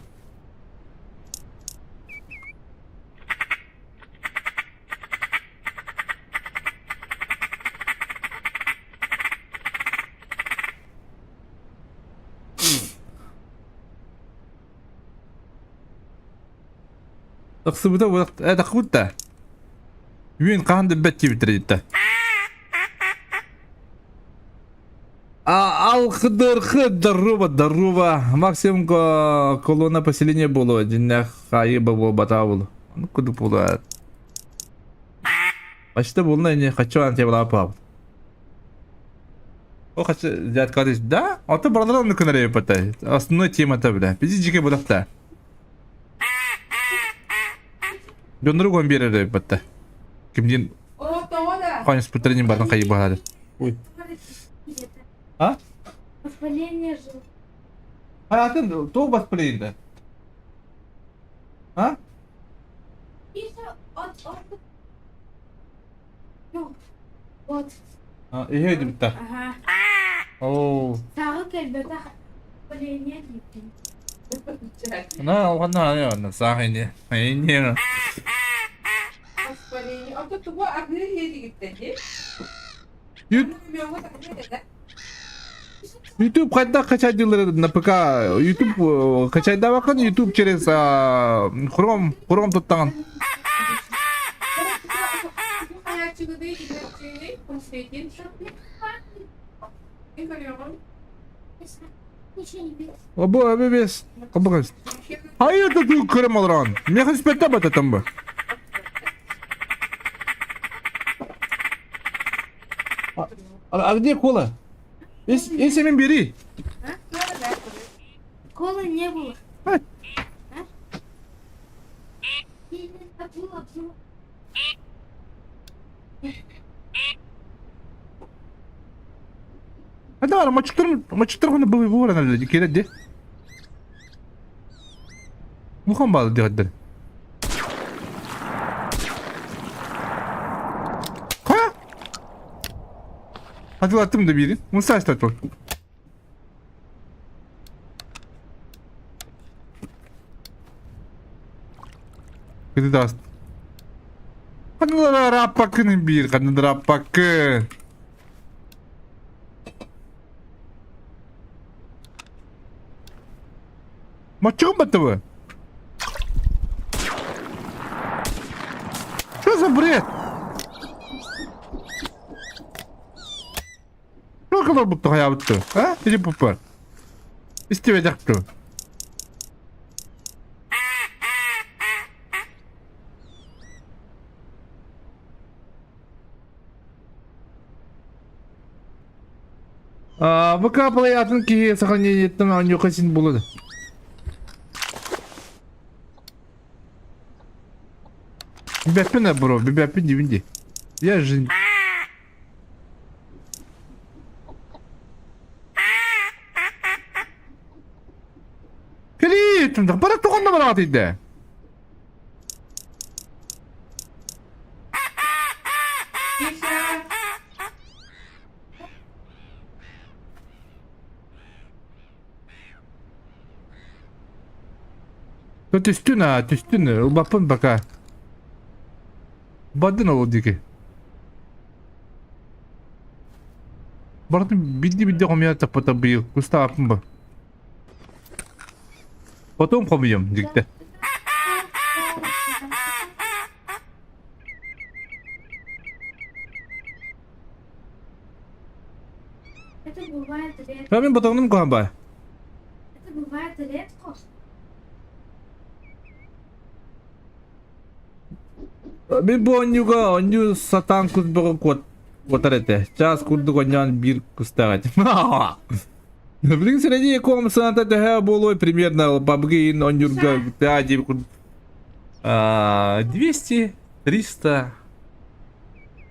Taksı bu da takutta. Yün kandı betti bitirdi. Дарува. Максимум колонна поселения было. Динах хаиба было батавул. Ну куда было? Почти было, но не хочу антибла пап. О, хочу взять кадыш. Да? А ты брал на канале потай. Основной тема-то, бля. Пиздички будут-то. Дон другом берет потай. Кимдин. Конец путреним батон хаиба. Ой. А? Воспаление желудка. Hayatın doğu vоспаление. Ha? İşte at. Yok. От. Ha, iyi hadi bitti. Ага. Oo. Сағы келбеті воспаление дейді. Na, ona ne sahi ne? Воспаление. А тут его огрели gitti. YouTube когда качать делали на ПК? YouTube качать да bakın YouTube через Chrome tutan. Hayatçılığı değil, ilaççılığı, konseyin. Ne görüyorum? O bu abi biz. Kapı hayır da tu krem alıran. Ne hizmette batatam bu. А где кола? Если мен бери. Колы не было. А? Hadi var maçıklar onu bu vuran öyle dikkat de. Bu kan bağlı diyor hadi. Ha? Hadi attım da birini. Musa işte ol. Hadi da. Hadi da rapakın bir, hadi da rapakın. Maçım battı bu. Что за бред? Что kadar bu hayatı? Ha? Biri bu par. İstemeyecekti. ВК плеятын ки сохранениеттен анюкасин болады. Бибәппен бро, бибәппен дивинди. Я жин. Кели, тunda барак тоқонда барат иде. Миша! Түстүн, улбаппын бака. Бадын ол дике. Бардым бидди комия таппата быйыл. Кустаппын ба. Потом комиям дикте. Это бывает редко. Мен ботоңдум комба. Это бывает редко. Мен бу оню сатан кузбого котарете. Час курдук оньян бир кустагать. Блин, среди комсанта ТГ было примерно бабгин онюрга 200, 300,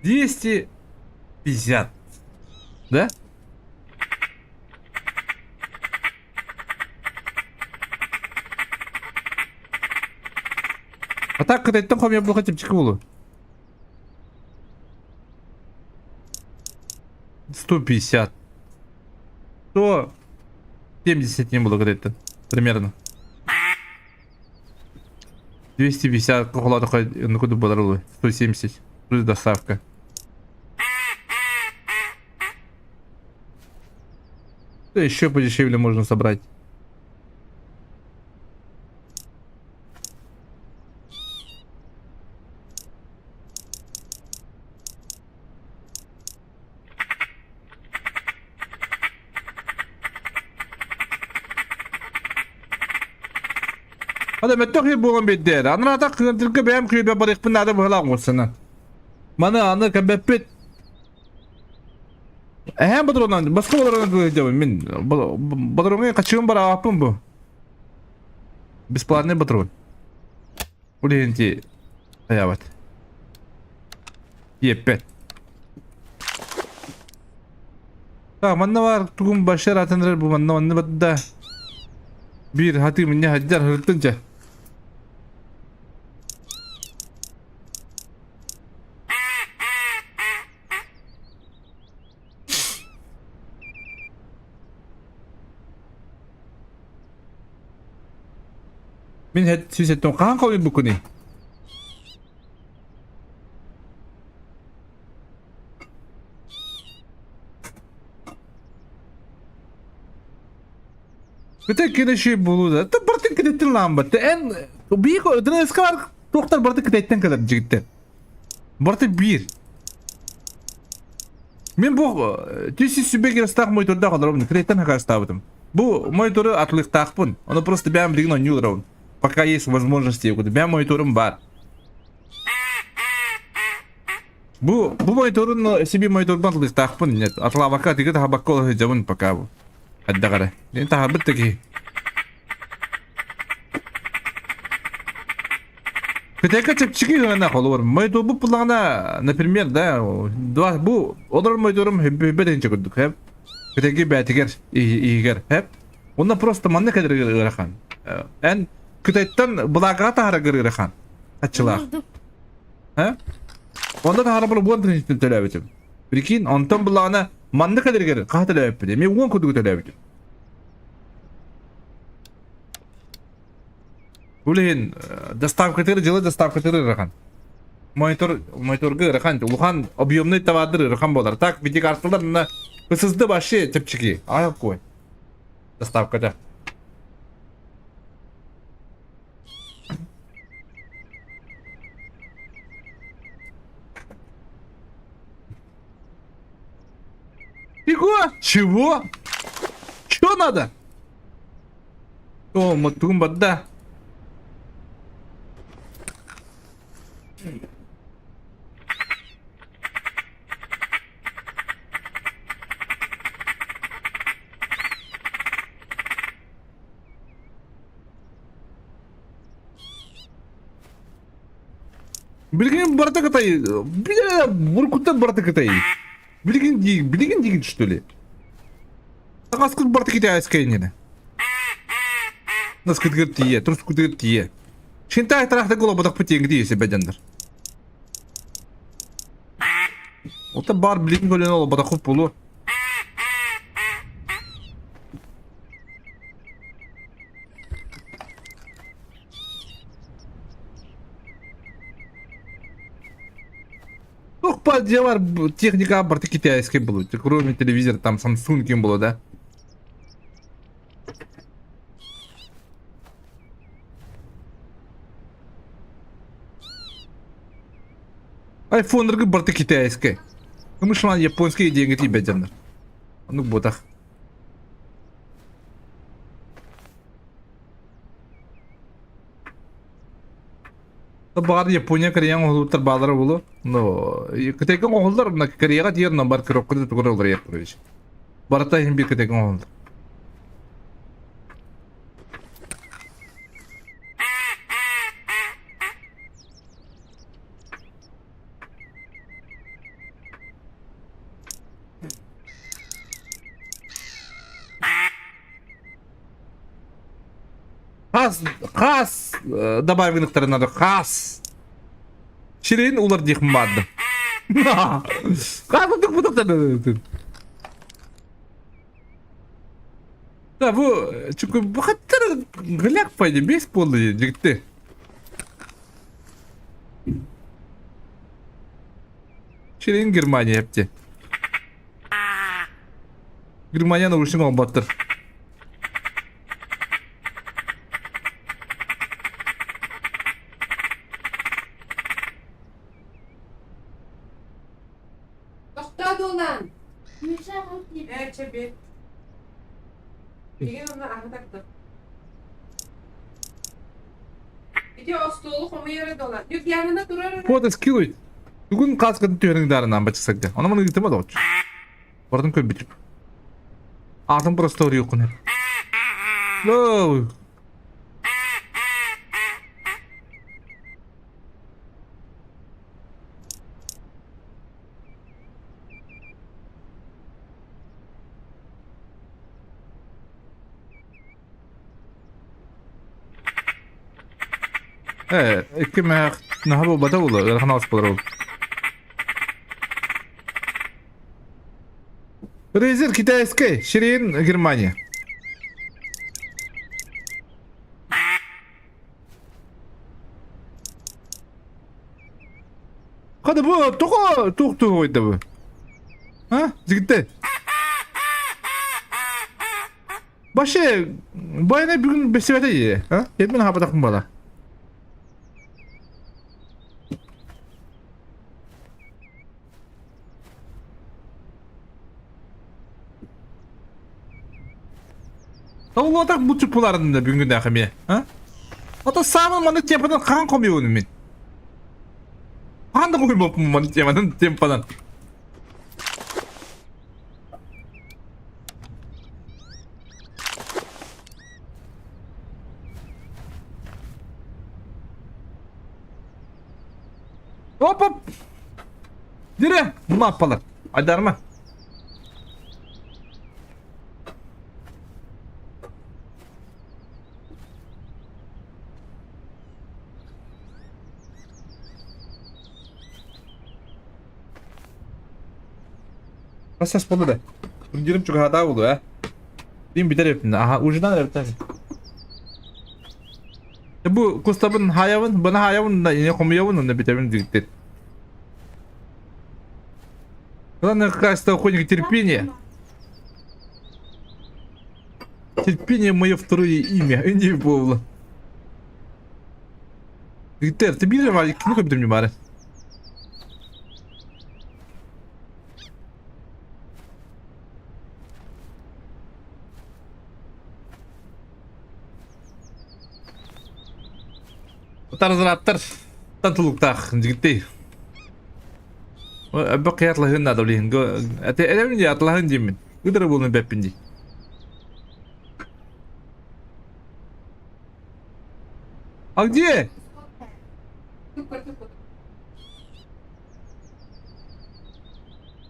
250. Да? А так, когда это я был хотя бы чекулу. 150. 170 не было где-то. Примерно. 250. Кухла такой, на куда было? 170. Плюс доставка. Да еще подешевле можно собрать. Hadi metteki buğun bedder. Anına da kırtırkı benim köybe barık bin adı bıhla olsana. Bana anı kabepet. Hem badronan, başka badronan duyacağım. Min badronun kaçığım bara apım bu. Бесплатный патрон. Улинти. Аяват. Еппет. Так, манна var tugum başlar atınır bu manna badda. Bir hati minne haccar hırtınca. Min het süsetten kan koyun bu kuni. Kötü kine şey bulu da. Ta bartık kidetin lambattı. En büyük ödüne eskar doktor bartık kidetten kadar gitti. Bartık bir. Min bu tüsü sübek rastak motorda kalırım. Kidetten hakar ставитым. Bu motoru atlık takpın. Onu просто бям ligin on yıl round. Пока есть возможности, у тебя мониторым бар. Bu motorun себе монитордан лист takpın нет. Atla vaka tiga taha bakkol hejabun пока bu. Hadda kare. Ini taha bitti ki. Кетека чепчики на холор. Монитор bu плана, например, да, два bu olur мониторым беденче кудук, hep. Keteki betiger iyiger, hep. Onda просто manne kadar gırakan. En Küteytten bulağa tahara gırırakan. Açılar. He? Onda tahara bulu bulan tınçtın tölebitim. Birikin, ondan bulağına mandı kadar gırı. Kaha tölebitim. Men uğun kudugu tölebitim. Ulehin, dostavkatırı жылы dostavkatırı ırakan. Monitör gırakan. Uluhan объемный tavadır ırakan bolar. Tak, video kartlarına ısızdı başı tepçiki. Ayak koy. Dostavkada. Чего? Что надо? О, матумба, да. Bilgin barata katay. Bir burkutta barata katay. Bilgin digi что ли? Тагас кыз барата кете аскайнене. Нас кыдгыртие, трус кыдгыртие. Шинтай тарахта голобадак пытен где если бәдәндер. Ота бар билгин көлен олобадак хуп болу. Ох, подевар техника барта китайской было. Кроме телевизора там Samsung было, да? Айфонларга барта китайская. Мы шла японские деньги тебе дяндар. Ну ботах. Бар Япония Кореян оғылыптар балары болу. Но кітейкен оғылдар мына Кореяға дейін номер кіріп кірді түгір олар ектірович. Барата ең бір кітейкен оғылдар. Хас добавленных надо хас. Şirin ular dikmadı. Kalmadık bu da. Da bu çünkü bu kadar gılak paydı beyzbol gitti. Şirin Germanya hepti. Germanya'nın uğraşını olmaktır. $1. Миша, вот тебе. Evet çebi. Bilgin onlar ahtaktı. Gidiyor o stolu komu yere dolan. Yok yanında durar. Фото скилуй. Бүгін қасқыдың төріңдарынан бачысақ да. Оны мұны кетемеді оч. Бардым көл бітіп. Атын просто орию құны. Лоу. İki məhək nəha bu bada olur. Yarxana asıplar olur. Razer китайский, Şirin Germanya. Hadi bu tuğ oydu bu. Ha? Zigitте. Başı bayana bir gün besivete ye. Ha? Yetmen hapa takım bala. Allah tak bu çupuların da bugün de akımya. Ha? Ata sağın manı tempadan kan komuyor onu min. Handa koyup bu manı tempadan. Hop hop. Dire, bunu yapalım. Hadi arma. Nasıl spolu da? Bunun çok hata oldu ha. Değil biter hepsinde. Aha ucundan da biter. Bu Kustap'ın hayavın, bana hayavın da yine komuyavın da biterin diktir. Главное, качество охотника терпения. Терпение мое второе имя. Не было. Виктор, ты бежишь, Валик? Ну-ка, ты мне маре. Tarzarattır. Tantılıktaq, gitti. Bak yatlahın da dövleyin. Edemin yatlahın diyemin. Gıdırı bulun beppindi. А где? Тупо.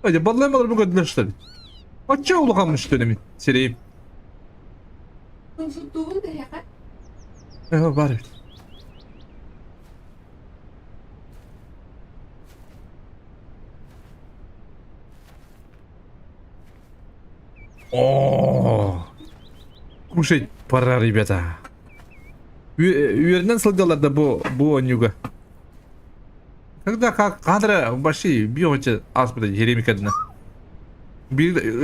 Hadi ballayamalar bu kadar işte. Açça ulu kalmış dönemin. Sereyim. Konsultuğun da ya. Evet var. О, кушать пора, ребята. Уверен, солдалар да bu онюга. Когда кадры большие, бьете аспида Еремик одна.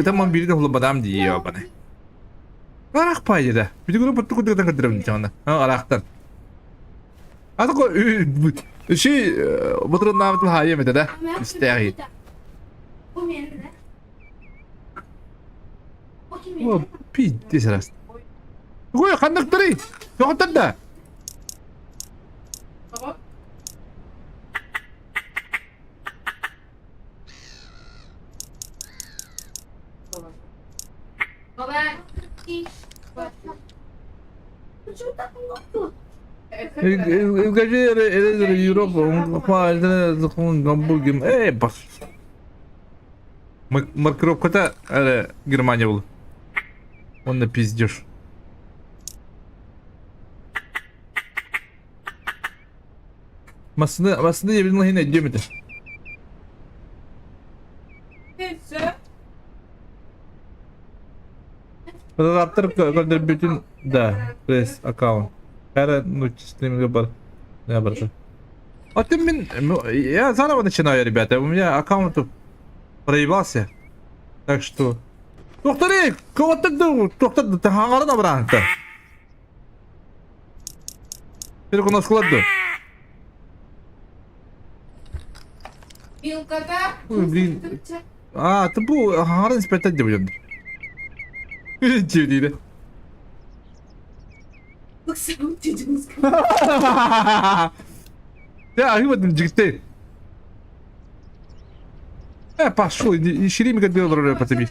Тамам бирде хулу бадам дие бана. Арак пайда. Биди гөрө буту кудудан кадырым жана. Арактан. Атко şey butun namatlı hayye mi de isteği. Bu benim de. O kim Bu piddi serast. Koy kandık diri. Yok da. Tamam. Baba. Çocukta yoktu. Gajere Europa fazla zakon gambu gim. Bak. Маркировкада әлі Германия бұл. Оны пиздешь. Масыны ебінің лахин әддем еді. Neyse. Фотографтар көлдер бүтін, да, пресс аккаунт. Әрі ночь стриминга бар. Не бар. Я заново начинаю, ребята. У меня аккаунт проебался. Так что... Тоқтары! Кого-то тоқтарды, ты хаңарына бұраңды. Перек у нас кладды. Вилкада. Ой, блин. Ты бұл хаңарын спектать деп жүрді. Че дейді. Бақсам дедіңіз. Я ағыбадым жігіттей. Пошел, и Шеремика делал по тебе.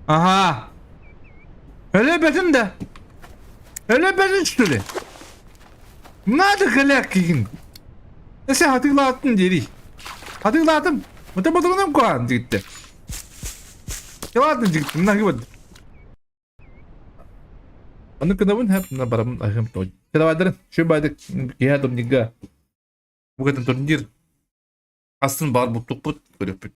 Aha. Öyle bedim de. Öyle bedim что ли? Надо галякин. Neyse hatırlattın deri. Hatırladım. Mutlu koyan gitti. Yavaştan çıktı. Nah gibi. Onu kenapa hep nabaram aham tuh. Kita wajar. Şu baydak kihat om juga. Bukan turunjir. Aslında bar butuk but.